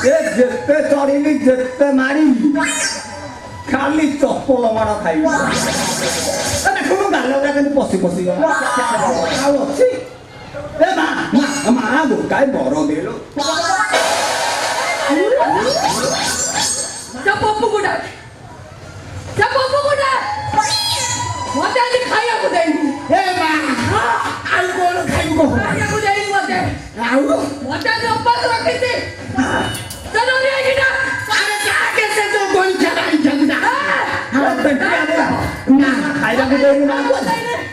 Ya, jette tori ni jette mari. Kali copol mana khai. Tapi kamu nggak lalu kan posi-posi. Tahu sih? Eh, ma, bukan boro dulu. Siapa pemuda? Mata ni kaya muda ini. Eh ma aku mau kayu kok Kaya muda ini mata. tahu Mata ni apa surat ini? Jangan dia kita. ada kaget satu goncang jago dah Nah, kayak aku dari mana?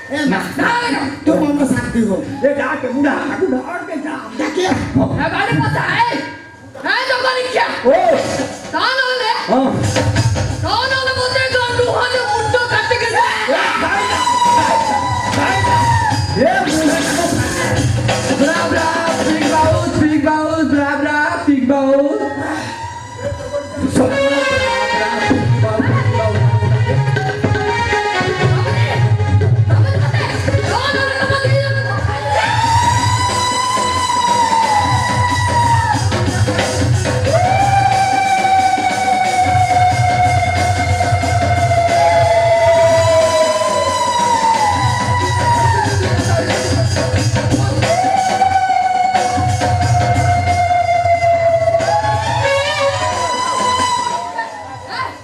eh ma Dah, tu mau sakti kok Ya, dah ke mudah. Aku dah order dah. dah kia ada mata eh. Jangan ni kia. Oh, Tangan ni. oh. Tangan ni mata gandu hanya muda kata kita. Ya, mudah. Bra bra, big bowl, bra bra, big bowl.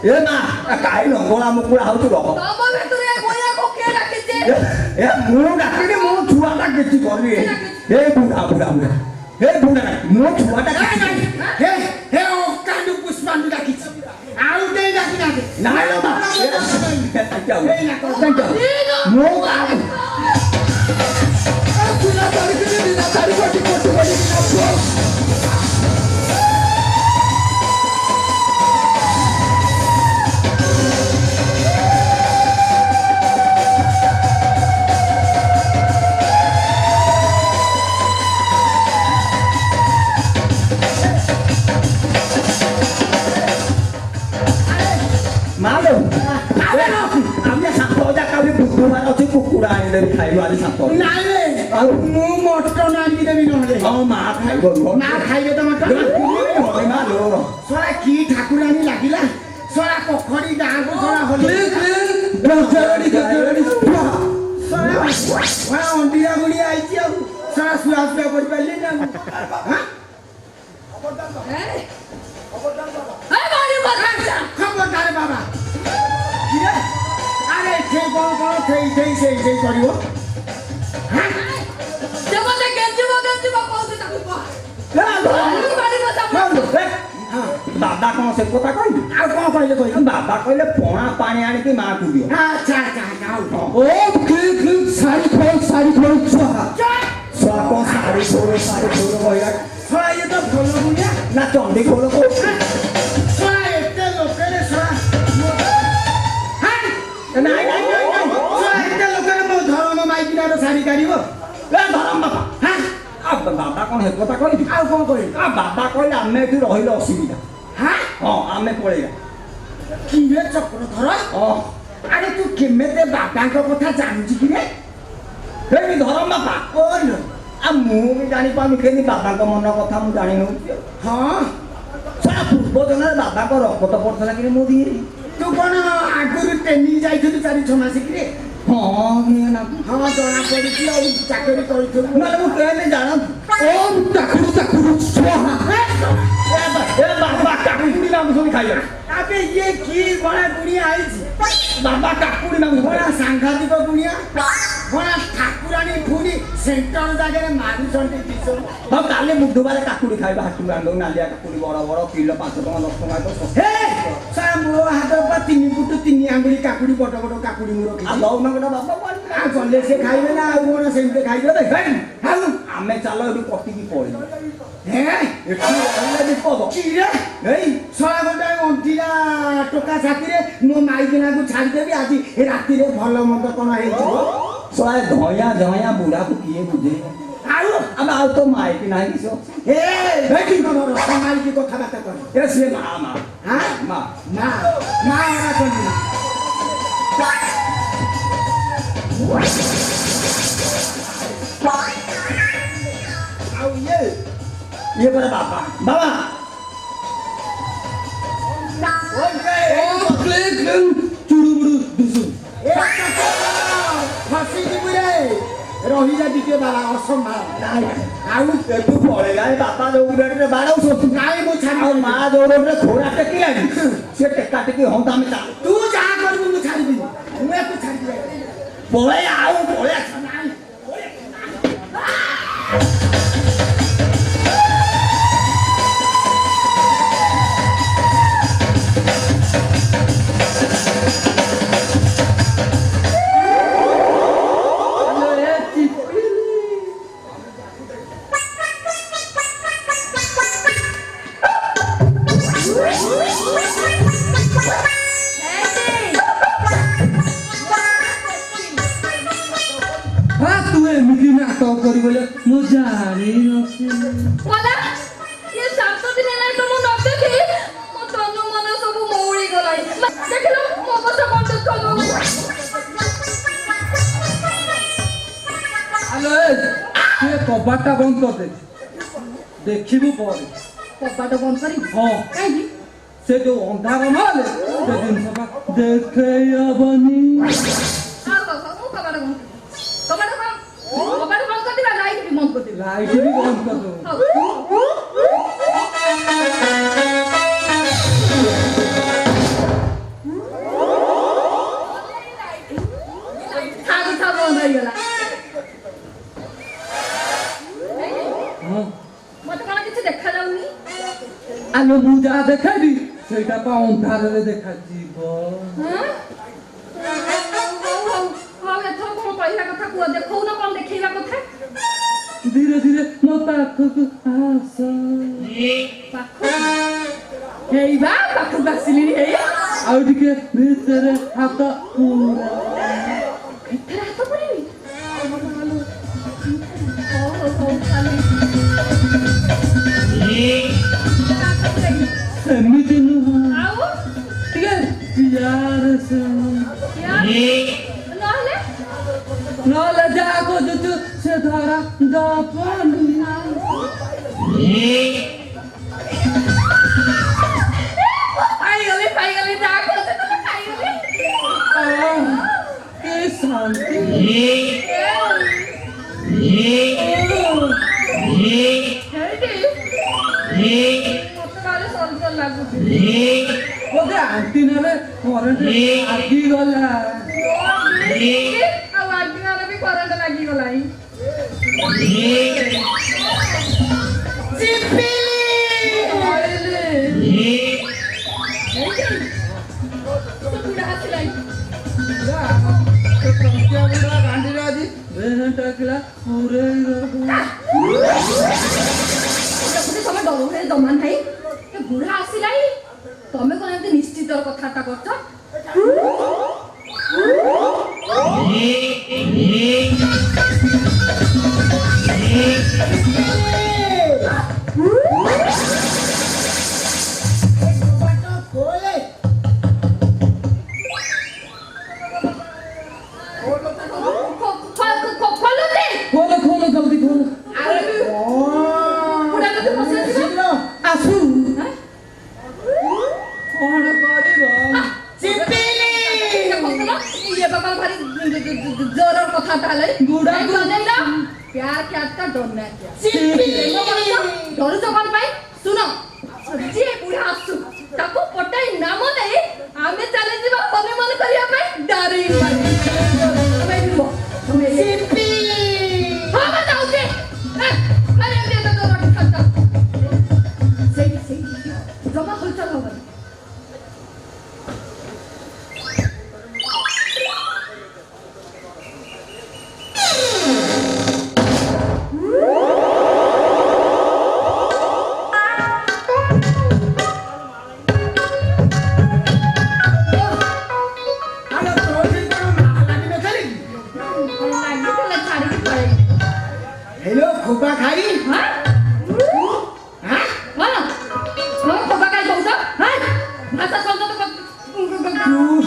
Ya nah, cái nó có làm một cú đào tôi đó. Tama betul ya, boya kok kira kita. Ya, mau dah ini mau jual dah gitu kau ni. Budak. Mau jual dah gitu. he he o kandu puspan dah kit au deh dah kita Nah, lo mah. Jauh. eh nak kau Mau dah. Aku nak cari kini, nak cari kopi Malu. Amnya satu aja kali buku mana sih kukuran dari Thailand ada satu. naik mu motor nanti dah minum deh Oh, maaf hai gua. na खाइयो त मत Jangan malu. सोरा की ठाकुरानी लागिला सोरा पोखरी डाँगो सोरा होली सोरा वहाँ India Gudi आइछि अब सोरा सुरा सुरा कर पाइले ना Bari bakasa. खबरदार बाबा किरे अरे ठे कौन ठे करियो Jangan dia ganti kau tu tak lupa. Bari bakasa. बाबा कौन से कोता कोई आ कौन कहले कोई बाबा कहले पोणा पानी आने की मां को दियो अच्छा जाओ ओ सारी खोल स्वाहा सो कौन सारी छोरो होया सोरा ये तो खोलो बुया ना चंदी खोलो को सोरा एते लोकरे सोरा नहीं सोरा एते लोकरे मो धर्म माइकिनार सारी कारिबो ए धरम बाबा हां अब बाबा कौन है कोता कोई आ कौन कहले आ बाबा कहले आमे एठी रहिलो असुविधा हां हां आमे पळेगा किरे चक्रधर हां अरे तू केमेते बाबाଙ୍କ କଥା ଜାଣିଛି କି रे हे धरम बाबा कोन आ मु भी जानी पामी केनी बाबा को मन कथा मु जानि नु हां सारा पूर्व जन बाबा को रक्त पड़थला कि मु दी तू कोन आगुरु ट्रेनिंग जाइथिलु 4-6 मास कि रे हाँ किए ना हाँ जना पड़ी और चाकरी करी ना मु कहले जाना ओम टाकुरु स्वाहा ए बाबा काकुड़ी नाम सुनी खाइले अबे ये की बड़ा गुड़िया आई बाबा काकुड़ी नाम बड़ा सांघातिक गुड़िया बड़ा ठाकुरानी फुड़ी सेंटर जागे मारू चंडी दिसो बाबा काले मुडुबारे काकुड़ी खाइबा हाटू आंदो नालिया काकुड़ी बड़ बड़ किलो 5 टका 10 टका तो हे सारा मो हाथ पर 3 फुट 3 आंगुली काकुड़ी बड़ बड़ काकुड़ी मु आ रखी लौ ना गोटा बाबा आ चले से खाइबे ना आ मोर सेमते खाइबे दे हाउ आमे चालो एडू कटी की पड़ी हे एठी रहले विपद की रे एई छळा घंटा अंतिला टोका छाती रे मो माई दिना को छाड़ देबी आज ए राती रे भलो मंद कोन हेइ छिबो सोए धया धया बुढ़ा को किए बुझे आउ अब आओ तो माई की नहीं सो ए बैठी तमरो समाई की कथा बात कर ए से मां मां हां मां ना ना ना कोनी आउ ये बड़ा बाबा बाबा ओ क्लिक चुड़ुबुड़ु दुसु ए फांसी दी बुरे रही जा दिके बाला असंभाल आउ एठू पळेला ए बाबा जो उडे बाड़ाउ सो नाई मो छाड़ी आ मां जो रे घोड़ा टेकी लागी से टेका टेकी होंदा में चाल तू जा करबू मु छाड़ी दी मैं को छाड़ी दे पळे आउ पळे ମୁଁ ଜାଣିନଥିଲି बोला ये 7 दिन ହେଲା ତ ମୁଁ ନ ଦେଖି ମୋ ତନୁ ମନ ସବୁ ମଉଳି ଗଲାଇ ଦେଖିଲ ମୋ ଅବସ୍ଥା କଣ ଦେଖଲ ଆଲୋ ଏ କବାଟଟା ବନ୍ଦ କରିଦେ ଦେଖିବୁ ପରେ କବାଟ ବନ୍ଦ କରି ହଁ କାହିଁକି ସେ ଯୋଉ ଅନ୍ଧାର ନହେଲେ ସେ ଜିନିଷଟା ଦେଖେଇ ହବନି ମୁଁ କବାଟ ବନ୍ଦ କରିଦିବା ଲାଇଟ୍ ବି ବନ୍ଦ କରିଦିବା ଲାଇଟ୍ ବି ବନ୍ଦ କରିଦବୁ ଥାଉ ବନ୍ଦ ହେଇଗଲା ହଁ ମତେ କଣ କିଛି ଦେଖାଯାଉନି ଆଲୋ ମୁଁ ଯାହା ଦେଖେଇବି ସେଇଟା ପା ଅନ୍ଧାରରେ ଦେଖାଯିବ ହଉ ଏଥର କଣ କହିବା କଥା କୁହ ଦେଖଉନ କଣ ଦେଖେଇବା କଥା ଧୀରେ ଧୀରେ ମୋ ପାଖକୁ ଆସ ହେଇବା ପାଖକୁ ଆସିଲିଣି ହେଇ ଆଉ ଟିକେ ଭିତରେ ହାତ ପୁରା ଭିତରେ ହାତ ପୁରେଇବି ହଉ ଚାଲ ସେମିତି ନୁହଁ ଆଉ ଟିକେ ପ୍ୟାର ସେ ନହେଲେ ନହେଲେ ଯାହା ଖୋଜୁଛୁ ସେ ଧରା ଦବନି ପାଇଗଲି ଯାହା ଖୋଜୁଛୁ ତମେ ପାଇଗଲି କି ଶାନ୍ତି ମତେ ଭାରି ସଲସଲ ଲାଗୁଛି ବୋଧେ ଆଣ୍ଟିନାରେ କରେଣ୍ଟ ଲାଗିଗଲା ଆଉ ଆଣ୍ଟିନାରେ ବି କରେଣ୍ଟ ଲାଗିଗଲାଣି ତମେ ଡରୁରେ ଦମା ନାହିଁ ବୁଢା ଆସିଲାଣି ତମେ କଣ ଏମିତି ନିଶ୍ଚିତ କଥାଟା କରୁଛ ଖୋଲ ଖୋଲ ଜଲ୍ଦି ଖୋଲ ବୁଢା ଯଦି ପଶି ଆସିବ ଆସୁ କଣ କରିବ डर ना डर तो कौन पाई सुन जी बुढ़ा आसु ताको पटाई नाम दे आमे चले जीवा मने मन करिया पे डरे सिपी हां बताओ के अरे दे तो रोटी खाता सही जमा खोल चल होगा हेलो खोपा खाई हां हां बोलो हो खोबा काय कहू हां भाषा शब्द तो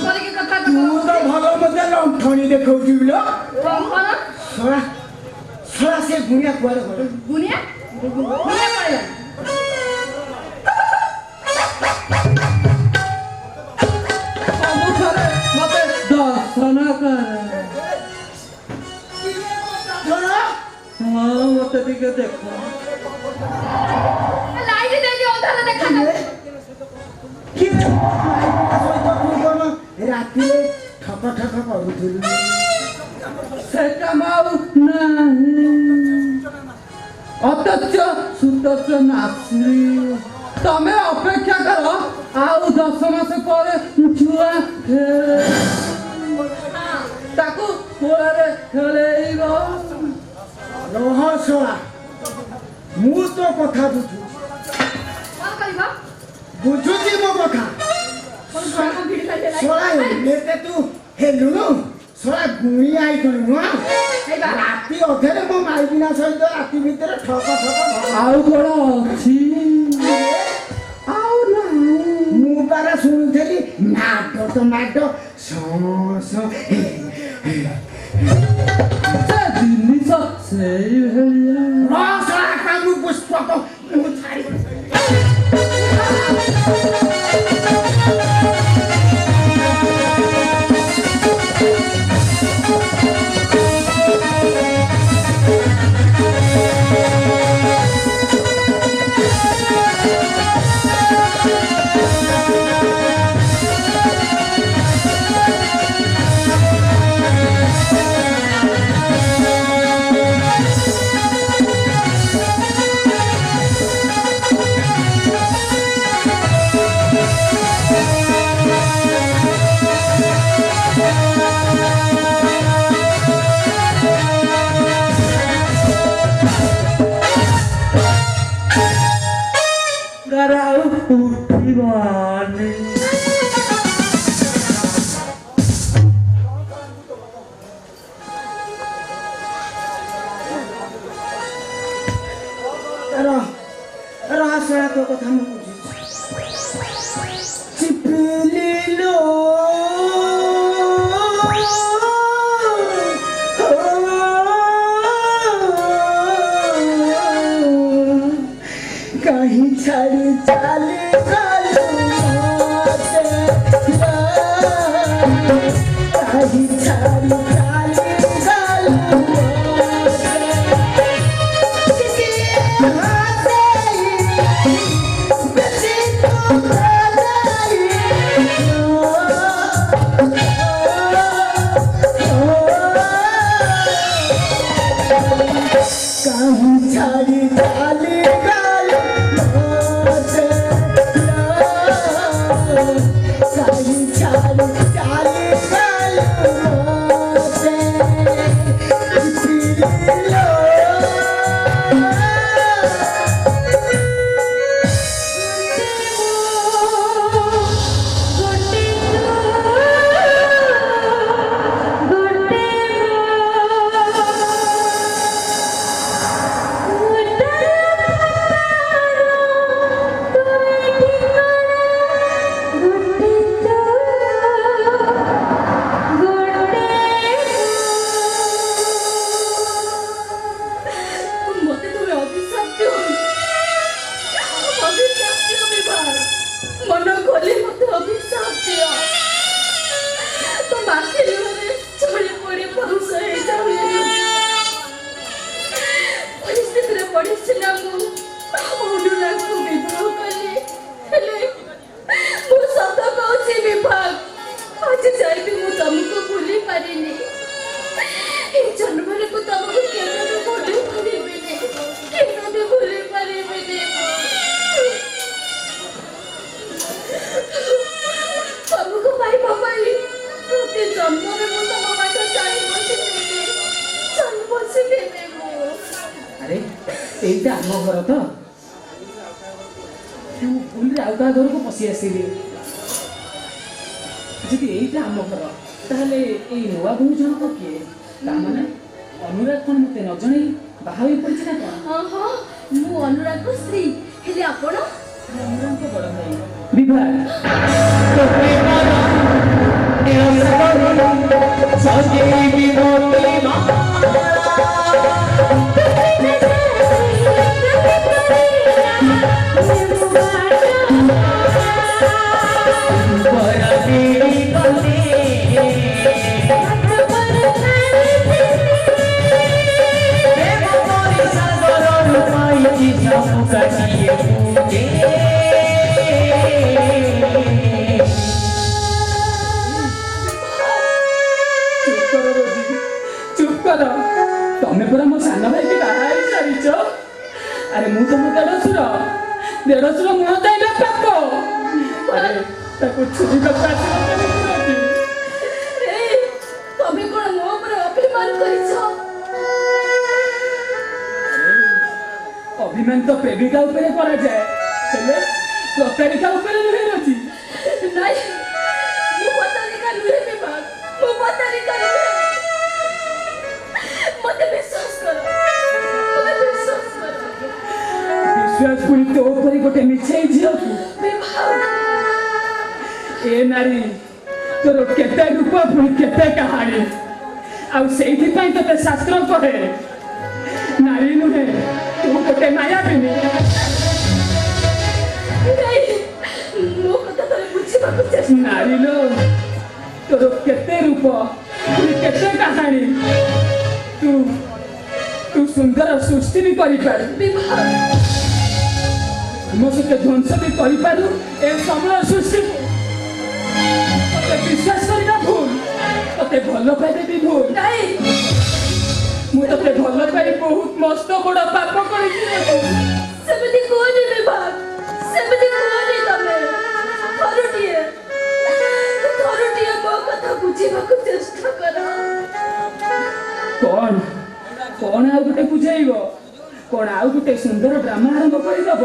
करे के कथा तू तो भलो मते लंठणी देखौची बिलो कौन कौन सोरा सोरा से गुनिया कुआरे गलो गुनिया पड़ेगा ସବୁ ଥରେ ମତେ ଦର୍ଶନ କରେ सोरा ହଁ ମତେ ଟିକେ ଦେଖ लाइट दे दियो अंधार देखा ना कि राति ठक ठक करूथिलु ସେଟା ଆଉ ନାହିଁ ଅଥଚ ସୁଦର୍ଶନ ଆସିଲି ତମେ ଅପେକ୍ଷା କର ଆଉ 10 ମାସ ପରେ ଛୁଆ ତାକୁ କୋଳରେ ଖେଳେଇବ ରହ सोरा ମୁଁ ତ କଥା ବୁଝୁ कौन करबा बुझुची मो कथा कौन घर को भीड़ कर देला सोरा लेते तू हेलुनु सोरा गुणी आई करू नुआ ए बा राति अधेरे मो माई बिना सहित राति भिତରେ ठक ठक ଆଉ କଣ ଅଛି ଆଉ ନାହିଁ ମୁଁ ପାରା ଶୁଣୁଥିଲି ମାଡ ତ ମାଡ ସସ ସେ ଜିନିଷ ସେଇଭଳିଆ ରସଳା କାମୁ ପୁଷ୍ପକ ମୁଁ ଛାଡ଼ି ଆଉ ଉଠିବନି ରହସ୍ୟ ତୋ କଥା ମୁଁ ବୁଝୁଛି ଚିପିଲିଲୋ कहीं छड़ चाले चालू कहीं छड़ चाले चालू कहीं छड़ चाले ଜନ୍ମରେ ମୁଁ ତମ ବାଟ ଚାହିଁ ବସିଥିଲି ଚାହିଁ ବସିଥିଲି ମୁଁ। ଆରେ ଏଇଟା ଆମ ଘର ତ ତୁ ଭୁଲରେ ଆଉ କାହା ଘରକୁ ପଶି ଆସିଲି। ଯଦି ଏଇଟା ଆମ ଘର ତାହେଲେ ଏଇ ନୂଆ ବୋହୂ ଜଣକ କିଏ? ତାମାନେ ଅନୁରାଗ କଣ ମତେ ନ ଜଣେଇ ବାହା ହୋଇ ପଡିଛି ନା କଣ? ହଁ ହଁ ମୁଁ ଅନୁରାଗର ସ୍ତ୍ରୀ। ହେଲେ ଆପଣ? ଅନୁରାଗଙ୍କ ବଡ ଭାଇ ବିଭା। ତମେ ପୁରା ମୋ ସାନ ଭାଇକି ବାହା ହେଇ ସାରିଛ। ଆରେ ମୁଁ ତମ ଦେଢଶୁର ମୁହଁ ଚାହିଁବା ପାପ। ଆରେ ତାକୁ ଛୁରିବାକୁ ଆସିଛି। ତମେ କଣ ମୋ ଉପରେ ଅଭିମାନ କରିଛ? ଅଭିମାନ ତ ପ୍ରେମିକା ଉପରେ କରାଯାଏ, ହେଲେ ପ୍ରତାରିକା ଉପରେ ନୁହେଁ ଅଛି। ନାଇଁ ମୁଁ ପତାରିକା ନୁହେଁ ବିଭା, ମୁଁ ପତାରିକା ନୁହେଁ। ମତେ ବିଶ୍ୱାସ କର, ମତେ ବିଶ୍ୱାସ କର। ବିଶ୍ୱାସ ପୁଣି ତୋ ଉପରେ ଗୋଟେ ମିଛେଇ ଝିଅକୁ। ବିଭା ଏ ନାରୀ ତୋର କେତେ ରୂପ ପୁଣି କେତେ କାହାଣୀ। ଆଉ ସେଇଥିପାଇଁ ତୋତେ ଶାସ୍ତ୍ର କହେ ନାରୀ ନୁହେଁ ତୁ ଗୋଟେ ମାୟାବିନୀ। ମୋ କଥା ଥରେ ବୁଝିବାକୁ ଚେଷ୍ଟା। ନାରୀ ଲୋ ତୋର କେତେ ରୂପ ପୁଣି କେତେ କାହାଣୀ। ତୁ ସୁନ୍ଦର ସୃଷ୍ଟି ବି କରିପାରୁ, ବିଭା ମୋ ସହିତ ଧ୍ୱଂସ ବି କରିପାରୁ ଏ ସମୟ ସୃଷ୍ଟିକୁ। ତତେ ବିଶ୍ୱାସ କରିବା ଭୁଲ, ତତେ ଭଲ ପାଇଲେ ବି ଭୁଲ। ନାଇଁ ମୁଁ ତତେ ଭଲ ପାଇ ବହୁତ ମସ୍ତ ବଡ ପାପ କରିଛି। ସେମିତି କୁହନି ବିଭା, ସେମିତି କୁହନି। ତମେ ଥରୁଟିଏ ମୋ କଥା ବୁଝିବାକୁ ଚେଷ୍ଟା କର। କଣ ଆଉ ଗୋଟେ ବୁଝେଇବ? କଣ ଆଉ ଗୋଟେ ସୁନ୍ଦର ଡ୍ରାମା ଆରମ୍ଭ କରିଦବ?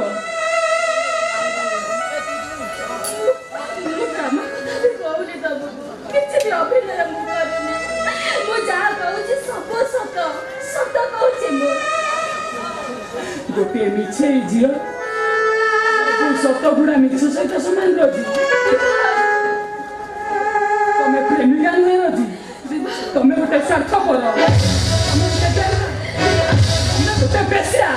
ମୁଁ ଡ୍ରାମା କଥା ବି କହୁନି ତମକୁ, କିଛି ବି ଅଭିନୟ ମୁଁ କରୁନି। ମୁଁ ଯାହା କହୁଛି ସବୁ ସତ ସତ କହୁଛି ମୁଁ। ଗୋଟିଏ ମିଛେଇ ଝିଅ ସତ ଗୁଡା ମିଛ ସହିତ ସମାନ ରହୁଛି। ତମେ ପ୍ରେମିକା ନୁହେଁ ଅଛି, ତମେ ଗୋଟେ ସ୍ୱାର୍ଥପର, ଗୋଟେ ବେଶ୍ୟା।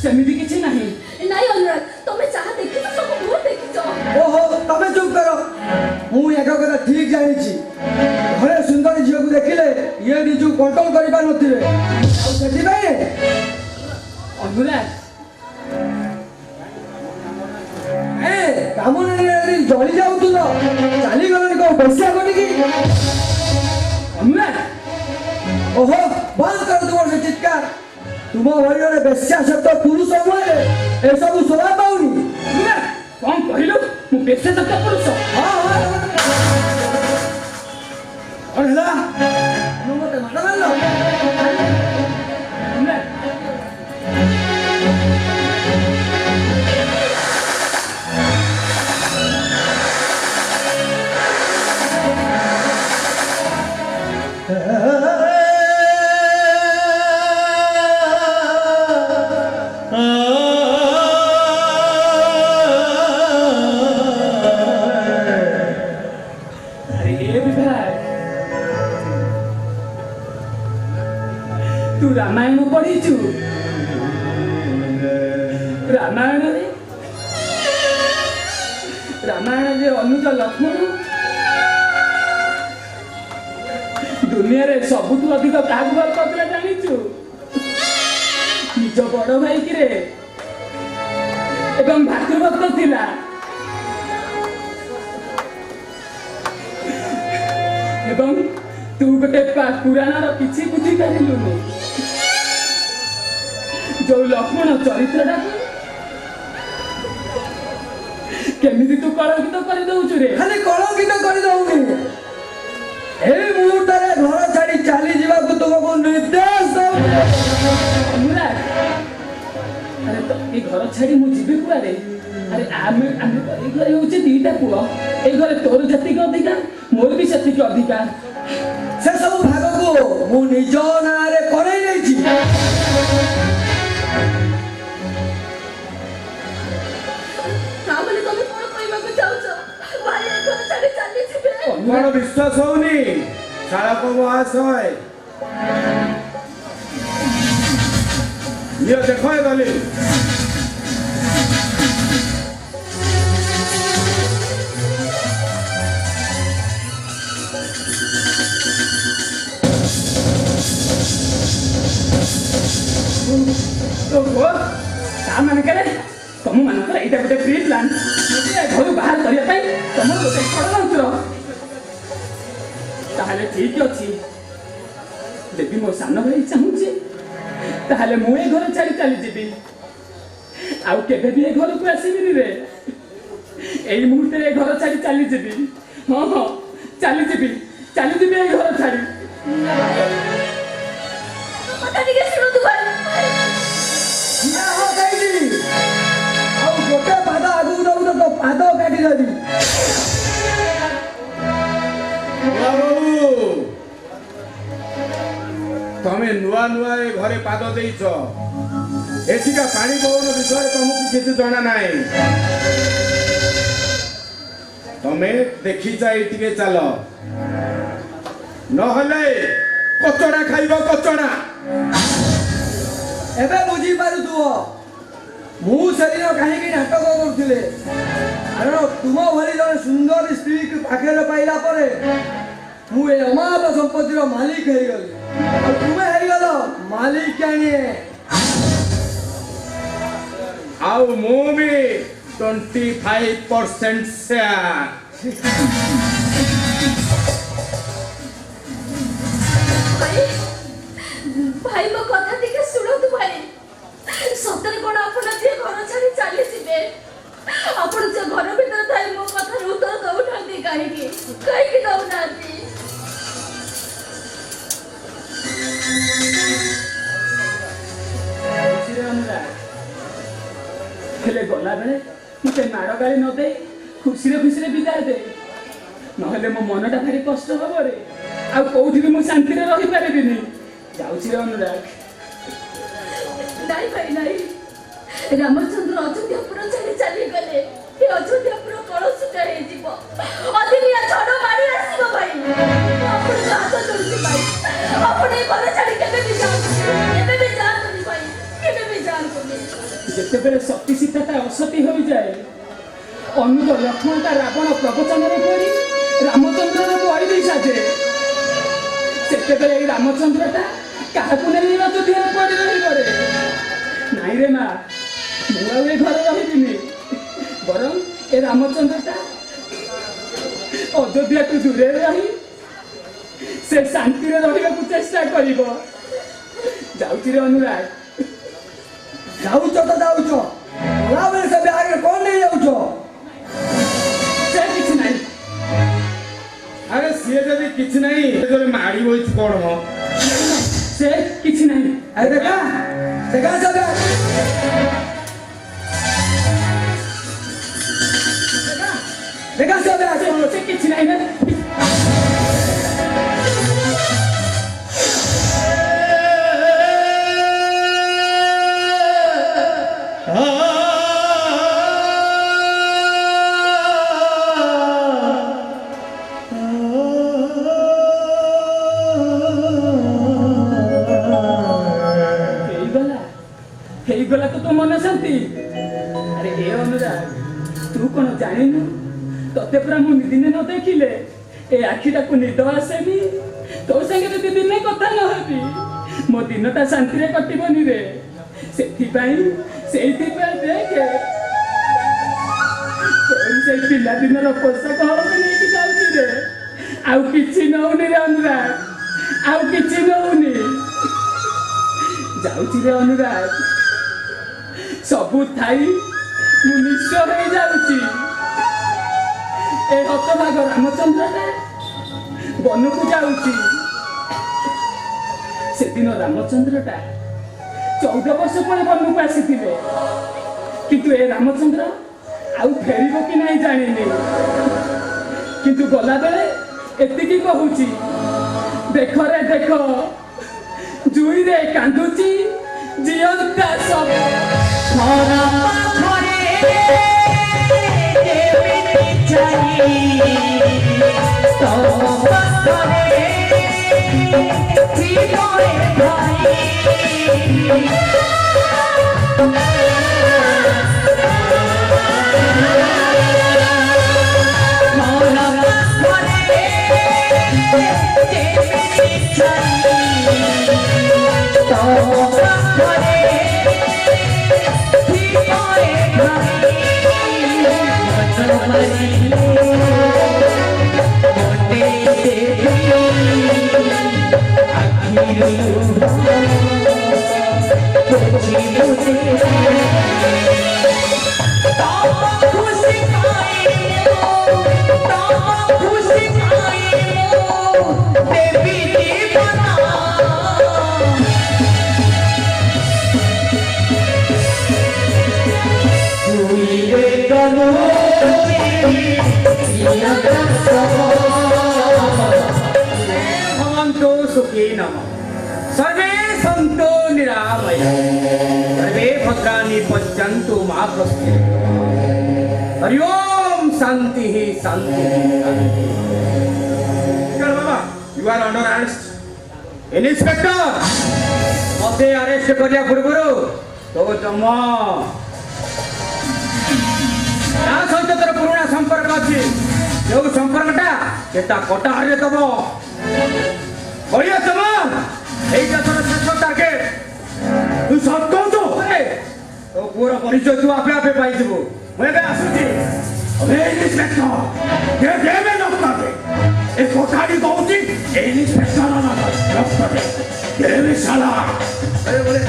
ସେମିତି କିଛି ନାହିଁ। ନାଇଁ ଅନୁରାଗ, ତମେ ଯାହା ଦେଖିଛ ସବୁ ଭୁଲ ଦେଖିଛ। ଓହୋ ତମେ ଚୁପ୍ କର। ମୁଁ ଏକ କଥା ଠିକ ଜାଣିଛି, ଘରେ ସୁନ୍ଦରୀ ଝିଅକୁ ଦେଖିଲେ ଇଏ ନିଜକୁ କଣ୍ଟ୍ରୋଲ କରିପାରୁନଥିବେ। ଆଉ ସେଥିପାଇଁ ଅନୁରାଗ କାମ ଜଳି ଯାଉଥିଲ, ଚାଲିଗଲଣି କଣ ବସିଆ କରିକି? ଅନୁରାଗ ଓହୋ ବନ୍ଦ କର ତୁମର ସେ ଚିତ୍କାର। ତୁମ ଭଳିରେ ବେଶ୍ୟା ଶବ୍ଦ ପୁରୁଷ ମୁହଁରେ ଏସବୁ ଶୋଭା ପାଉନି। କଣ କହିଲୁ? ମୁଁ ବେଶ୍ୟା ଶବ୍ଦ ପୁରୁଷ? କଣ ହେଲା? ମତେ ମାଡ଼ ମାରିଲ? ରାମାୟଣ ପଢିଛୁ? ରାମାୟଣରେ ଅନୁଜ ଲକ୍ଷ୍ମଣ ଦୁନିଆରେ ସବୁଠୁ ଅଧିକ କାହାକୁ ଭଲ ପାଉଥିଲା ଜାଣିଛୁ? ନିଜ ବଡ ଭାଇ କିରେ ଏବଂ ଭାତୃଭକ୍ତ ଥିଲା। ଏବଂ ତୁ ଗୋଟେ ପୁରାଣର କିଛି ବୁଝିପାରିଲୁନି। ଯୋଉ ଲକ୍ଷ୍ମଣ ଚରିତ୍ରଟାକୁ କେମିତି ତୁ କଳଙ୍କିତ କରିଦଉଛୁ ରେ? ଖାଲି କଳଙ୍କିତ କରିଦଉନି, ଏଇ ମୁହୂର୍ତ୍ତରେ ଘର ଛାଡି ଚାଲି ଯିବାକୁ ତୁମକୁ ନିର୍ଦ୍ଦେଶ ଅନୁରାଗ, ଆରେ ଏ ଘର ଛାଡି ମୁଁ ଯିବି କୁଆଡେ? ଆରେ ଆମେ ଆମେ ତ ଏଇ ଘରେ ହଉଛି ଦିଟା ପୁଅ। ଏଇ ଘରେ ତୋର ଯେତିକି ଅଧିକାର ମୋର ବି ସେତିକି ଅଧିକାର। ସେ ସବୁ ଭାଗକୁ ମୁଁ ନିଜ ନାଁରେ କରେଇ ନେଇଛି। ତାମାନେ ତମେ କଣ କହିବାକୁ ଚାହୁଁଛ? ଭାଇ ଏ ଘର ଛାଡି ଚାଲିଯିବେ? କଣ ବିଶ୍ୱାସ ହଉନି ଶାଳକ ମହାଶୟ? ନିଅ ଦେଖ ଏ ଦଲିଲ। ତାମାନଙ୍କରେ ତମମାନଙ୍କର ଏଇଟା ଗୋଟେ ପ୍ରି ପ୍ଲାନ୍, ଘରୁ ବାହାର କରିବା ପାଇଁ ତମର ଗୋଟେ ଷଡ଼ଯନ୍ତ୍ର। ତାହେଲେ ଠିକ ଅଛି, ଯଦି ମୋ ସାନ ଭାଇ ଚାହୁଁଛି ତାହେଲେ ମୁଁ ଏ ଘର ଛାଡ଼ି ଚାଲିଯିବି। ଆଉ କେବେ ବି ଏ ଘରକୁ ଆସିବିନି ରେ। ଏଇ ମୁହୂର୍ତ୍ତରେ ଏ ଘର ଛାଡ଼ି ଚାଲିଯିବି। ହଁ ହଁ ଚାଲିଯିବି ଏ ଘର ଛାଡ଼ି। କଥା ଟିକେ ଶୁଣନ୍ତୁ ଭାଇ। ଆଉ ଗୋଟେ ପାଦ ଆଗକୁ ଦବୁ ତ ପାଦ କାଟିଦେବି। ତମେ ନୂଆ ନୂଆ ଏ ଘରେ ପାଦ ଦେଇଛ, ଏଠିକା ପାଣି ପବନ ବିଷୟରେ ତମକୁ କିଛି ଜଣା ନାହିଁ। ତମେ ଦେଖି ଯାଇ ଟିକେ ଚାଲ, ନହେଲେ କଚଡ଼ା ଖାଇବ କଚଡ଼ା। ଏବେ ବୁଝିପାରୁଥିବ ମୁଁ ସେଦିନ କାହିଁକି ନାଟକ କରୁଥିଲେ। କାରଣ ତୁମ ଭଳି ଜଣେ ସୁନ୍ଦର ସ୍ତ୍ରୀକୁ ପାଖରେ ପାଇଲା ପରେ ମୁଁ ଏ ଅମାପ ସମ୍ପତ୍ତିର ମାଲିକ ହେଇଗଲି, ଆଉ ତୁମେ ହେଇଗଲ ମାଲିକାଣୀ। ଆଉ ମୁଁ ବି 25% ସେୟାର। ଭାଇ ମୋ କଥା ଟିକେ ଶୁଣନ୍ତୁ ଭାଇ। ସତରେ କଣ ଆପଣ ଯେ ଘର ଛାଡି ଚାଲିଯିବେ? ଆପଣ ଯେ ଘର ଭିତରେ ଥାଇ ମୋ କଥାର ଉତ୍ତର ଦଉନାହାନ୍ତି କାହିଁକି? କାହିଁକି ଦଉନାହାନ୍ତି? ହେଲେ ଗଲାବେଳେ ମତେ ମାଡ଼ ଗାଳି ନ ଦେଇ ଖୁସିରେ ବିଦାୟ ଦେ, ନହେଲେ ମୋ ମନଟା ଭାରି କଷ୍ଟ ହବ ରେ। ଆଉ କୋଉଠି ବି ମୁଁ ଶାନ୍ତିରେ ରହିପାରିବିନି। ଯାଉଛି ରେ ଅନୁରାଗ। ନାଇଁ ଭାଇ ନାଇଁ, ରାମଚନ୍ଦ୍ର ଅଯୋଧ୍ୟାପୁର ଛାଡି ଚାଲିଗଲେ ଏ ଅଯୋଧ୍ୟାପୁର କଳସୁଟ ହେଇଯିବ। ଅଦିନିଆ ଝଡ଼ ମାଡ଼ି ଆସିବ ଭାଇ। ଆପଣଙ୍କ ହାତ ଯୋଡୁଛି ଭାଇ, ଆପଣ ଏ ଘର ଛାଡି କେବେ ବି ଯାଆନ୍ତୁନି, କେବେ ବି ଯାଆନ୍ତୁନି ଭାଇ, କେବେ ବି ଯାଆନ୍ତୁନି। ଯେତେବେଳେ ସତୀ ସୀତାଟା ଅସତୀ ହୋଇଯାଏ, ଅନୁଜ ଲକ୍ଷ୍ମଣଟା ରାବଣ ପ୍ରବଚନରେ ପଡ଼ି ରାମଚନ୍ଦ୍ରର ବଳି ସାଜେ, ସେତେବେଳେ ଏଇ ରାମଚନ୍ଦ୍ରଟା କାହାକୁ ନେଇ ଅଯୋଧ୍ୟାରେ ପଡ଼ି ରହିବରେ? ନାଇଁ ରେ ମା, ମୁଁ ଆଉ ଏ ଘରେ ରହିବିନି। ବରଂ ଏ ରାମଚନ୍ଦ୍ରଟା ଅଯୋଧ୍ୟାକୁ ଦୂରରେ ରହି ସେ ଶାନ୍ତିରେ ରହିବାକୁ ଚେଷ୍ଟା କରିବ। ଯାଉଛି ରେ ଅନୁରାଗ। ଯାଉଛ ତ ଯାଉଛ, ଗଲାବେଳେ ସେ ବ୍ୟାଗରେ କଣ ନେଇ ଯାଉଛ? ସେ କିଛି ନାହିଁ। ଆରେ ସିଏ ଯଦି କିଛି ନାହିଁ ମାଡ଼ି ବଇଛୁ କଣ ମ? ସେ କିଛି ନାହିଁ। ଆରେ ଦେଖା ଦେଖା ସେ ବ୍ୟାଗ, ଦେଖା ସେ ବ୍ୟାଗ। ସେ କିଛି ନାହିଁ ନା। तू कौन जानिनु तते पूरा मु दिने न देखिले ए आखिटा को निद आसेनी तो संगे तो दिने कथा न हेबी मो दिनटा शांति रे कटिबनी रे सेठी देखे से पिला दिन पोशाक हल नहीं जाऊँगी रे आउ किछि नौनी रे अनुराग आउ किछि नौनी जाऊँगी रे अनुराग सबू थाई मु निश्चय हो जाऊँगी ए हतभाग रामचंद्र वन को जाऊँगी से दिन रामचंद्रटा 14 वर्ष पर वन को आसी किंतु ए रामचंद्र आउ फेरिबो कि नहीं जानिनी किंतु गला बेले एतिकी कहूची देख रे देख जुई रे कांदुची जियंता सब मोरा पाखरे देवी चाही तो पाखरे जीवरे भाई सर्वे सन्तो निरामय सर्वे भद्राणि पश्यन्तु मा कश्चित् हरि ओम शांति शांति बाबा you are under arrest inspector मते अरेस्ट करिया पूर्व तो जमा ता सहित तोर पुराना संपर्क अछि जो संपर्कटा सेटा कटा हरे दबो बढ़िया जमा এইটা তোর শেষ টার্গেট তুই সব কম তো তো পুরো পরিচয় তুই আপে আপে পাই দিব মই এবে আসুছি ওরে ইন্সপেক্টর কে দেবে নকটাবে এই কোঠারি দউছি এই ইন্সপেক্টর না নকটাবে দেবে শালা আরে বলে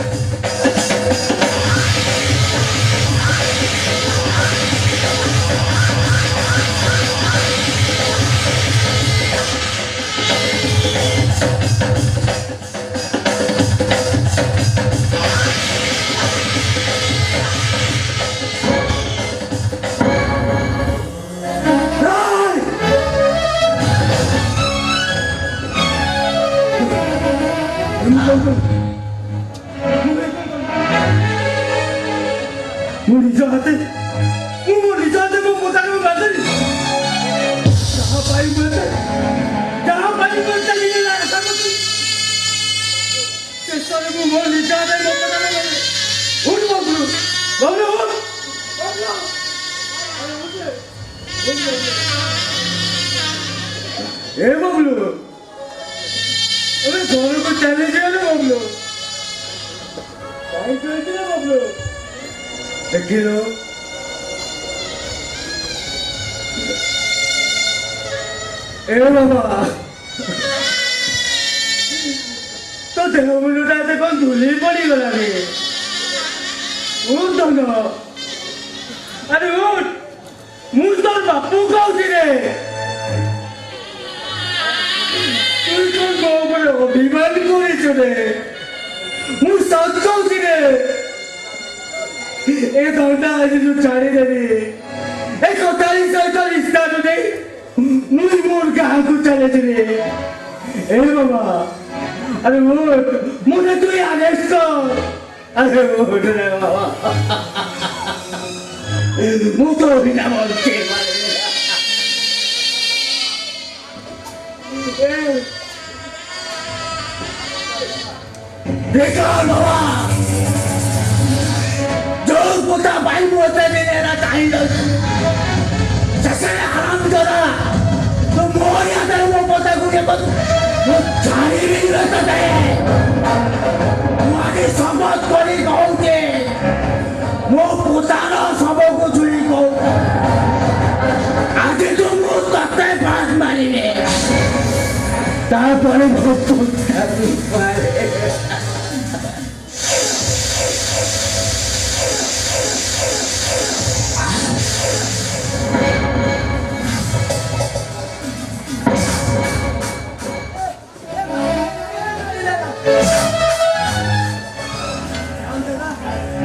ए बबलू अरे घर को चले गया ना बबलू भाई चले ना बबलू देखिए लो ए बाबा तो देखो मुझे तो कौन धुली पड़ी गला रे उठ दो अरे उठ मुझ तो बापू कहती रे তুই কোন গোবর অভিমান করিস রে মু সত কইছি রে এ দৌড়া আজ তু ছাড়ি দেবি এ কোতারি সহিত রিস্তা নেই মুই মোর গাঁকু চলেছি রে এ বাবা আরে ওঠ মুঝে তুই আদেশ কর আরে ওঠ রে বাবা মু তো বিনা বলছি देखो बाबा जो पोता भाई बोलते मेरा चाहिए से आराम करा तो मोर यादर वो पता को के बस वो जानी नहीं रहता है मागे संवाद करी कहूं के वो पुताना सब को जुई कहूं आज तो वो तत्ते बात मारिने तारपरे बहुत खाती पाए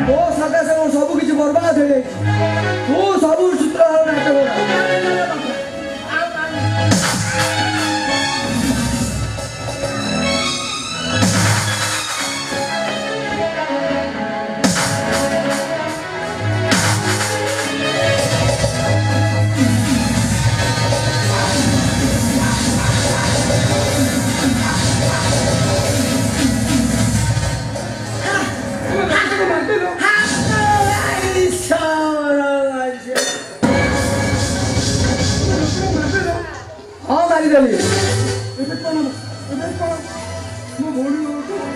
तो सदा से वो सब किसी बर्बाद हो जाए वो सब सूत्र नाटक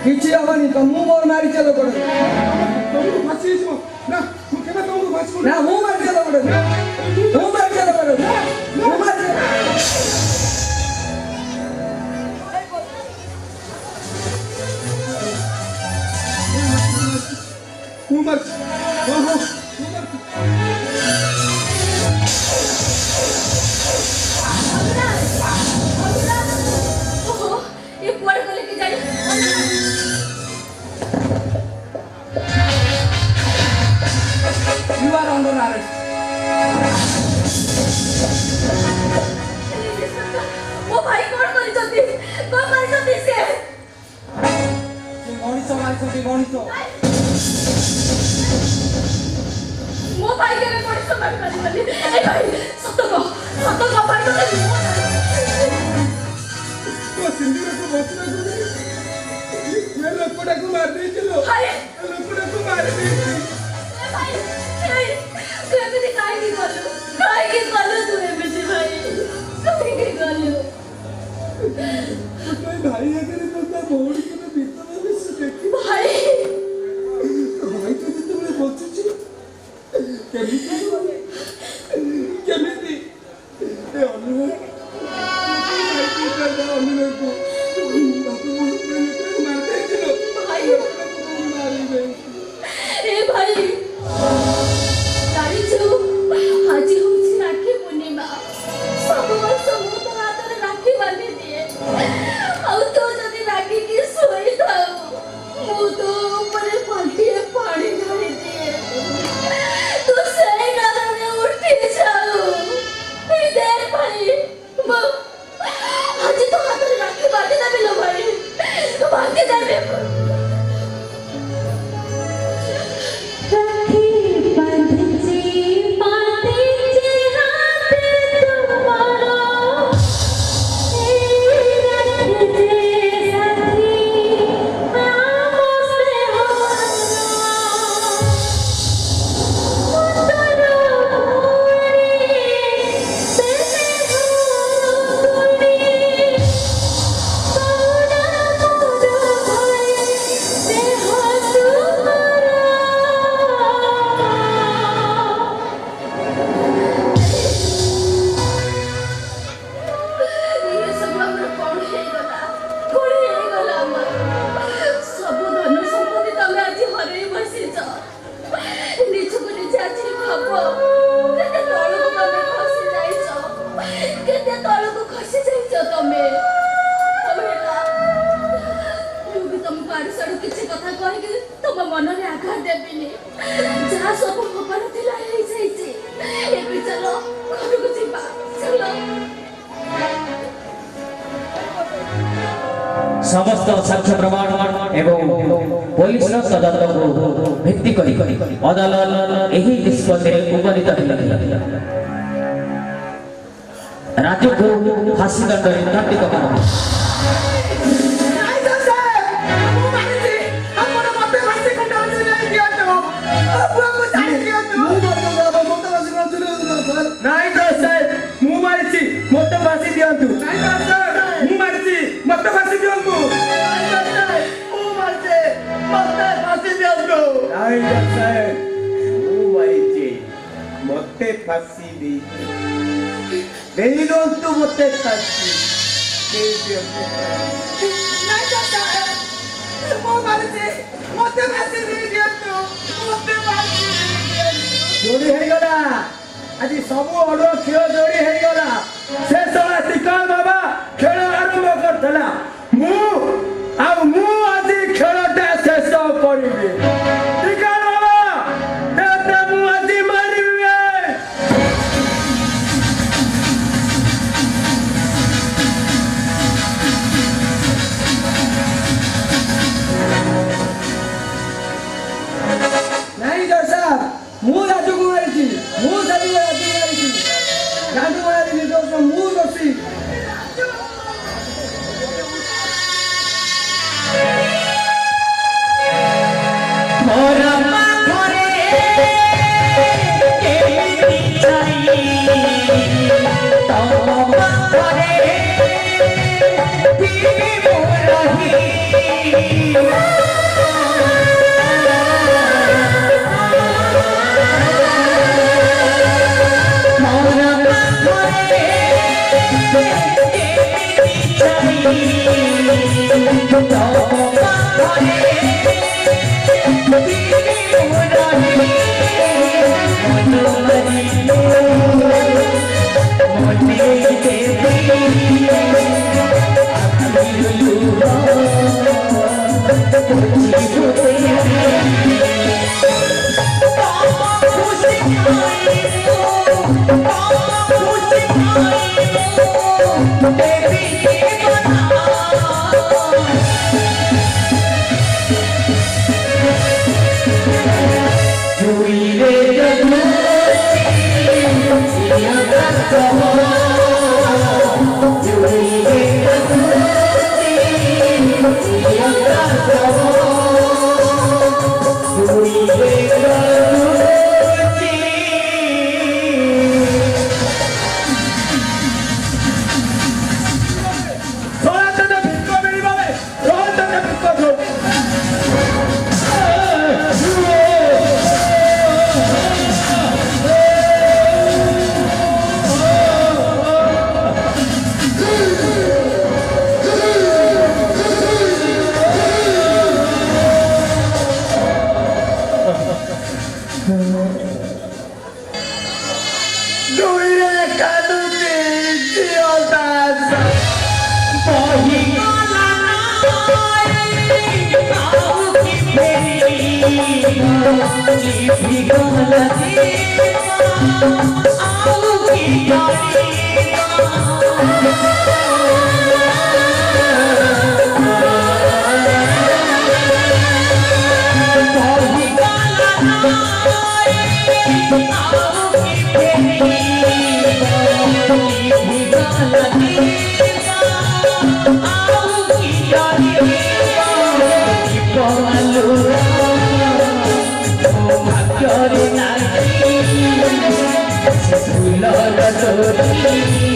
କିଛି ହବନି ତ ମୁଁ ମୋର ମାରି ଚାଲ କର ତମକୁ ଫାସି ହେଇଯିବ ନା ମୁଁ କେବେ ତମକୁ ଫାସି କରୁ ନା ମୁଁ ମାରି ଚାଲ କର ମୁଁ ମାରି ଚାଲ କର ମୁଁ ମାରି ମୁଁ ମାରିଛି ହଁ ହଁ ମୁଁ ମାରିଛି ओहो, ये कुआड़ को लेके जाइए। You are under arrest. वो भाई कौन କରିଛନ୍ତି? कौन କରିଛନ୍ତି ସେ? ମଣିଷ ମାରିଛନ୍ତି ମଣିଷ ମୋ ଭାଇ କେବେ ମଣିଷ ମାରିପାରିବନି। ଏ ଭାଇ ସତ କହ ଭାଇ ତତେ तो सिंधु को बचना ये लोकटाକୁ मार ଦେଇଥିଲ ଭାଇ ଲୋକଟାକୁ ମାରି ଦେଇଛି ଏ ଭାଇ ତୁ ଏମିତି କାହିଁକି ଗଲୁ ତୁ ଏମିତି ଭାଇ କାହିଁକି ଗଲୁ? तो भाई अगर तो ता भौणी को भीतर में से देखी भाई भाई तो जेतेबेले बचुची केमिति ए अनुराग अनुराग को मार ଦେଇଥିଲ भाई मारी गई ए भाई ଜାଣିଛୁ ଆଜି ହଉଛି ରାକ୍ଷୀ ପୂର୍ଣ୍ଣିମା ସବୁ ବର୍ଷ ମୁଁ ତୋ ହାତରେ ରାକ୍ଷୀ ବାନ୍ଧି ଦିଏ ଆଉ ତୁ ଯଦି ରାଗିକି ଶୋଇଥାଉ ମୁଁ ତୋ ଉପରେ ବାଲ୍ଟିଏ ପାଣି ଢାଳି ଦିଏ ତୁ ସେଇ ଡରରେ ଉଠି ଯାଉ ଦେ ଭାଇ ଆଜି ତୋ ହାତରେ ରାକ୍ଷୀ ବାନ୍ଧି ଦେବି ଲୋ ଭାଇ ବାନ୍ଧି ଦେବି ମନରେ ଆଘାତ ଦେବିନି ଯାହା ସବୁ ଖବର ଥିଲା ହେଇଯାଇଛି ଏବେ ଚାଲ ଘରକୁ ଯିବା ଚାଲ समस्त साक्ष्य प्रमाण एवं पुलिस तदन्तको भित्ति करी अदालत एही निष्पत्ति उपनीत राजू को फांसी दंड दंडित कर नहीं तो सर मते फांसी दे दियंतु मते फांसी दे दियंतु ନାଇଁ ଚାଚା ମୋ ମାରିଛି ମତେ ଫାଶୀ ଦେଇ ଦିଅନ୍ତୁ ମତେ ଫାଶୀ ଦେଇ ଦିଅନ୍ତୁ। ଯୋଡ଼ି ହେଇଗଲା ଆଜି ସବୁ ଅଡୁଆ ଖେଳ ଯୋଡ଼ି ହେଇଗଲା ଶେଷ ଟିକା ବାବା ଖେଳ ଆରମ୍ଭ କରିଥିଲା ମୁଁ ଆଜି ଖେଳଟା ଶେଷ କରିବି ଟିକା ବାବା ତତେ ମୁଁ ଆଜି ମାରିବି ନାଇଁ ଦର୍ଶା ମୁଁ ରାଜୁକୁ ମାରିଛି ମୁଁ ରାଜୁକୁ ମାରିଛି ରାଜୁ ମାରିଛି ଦୋଷ ମୁଁ ଦୋଷୀ Lord,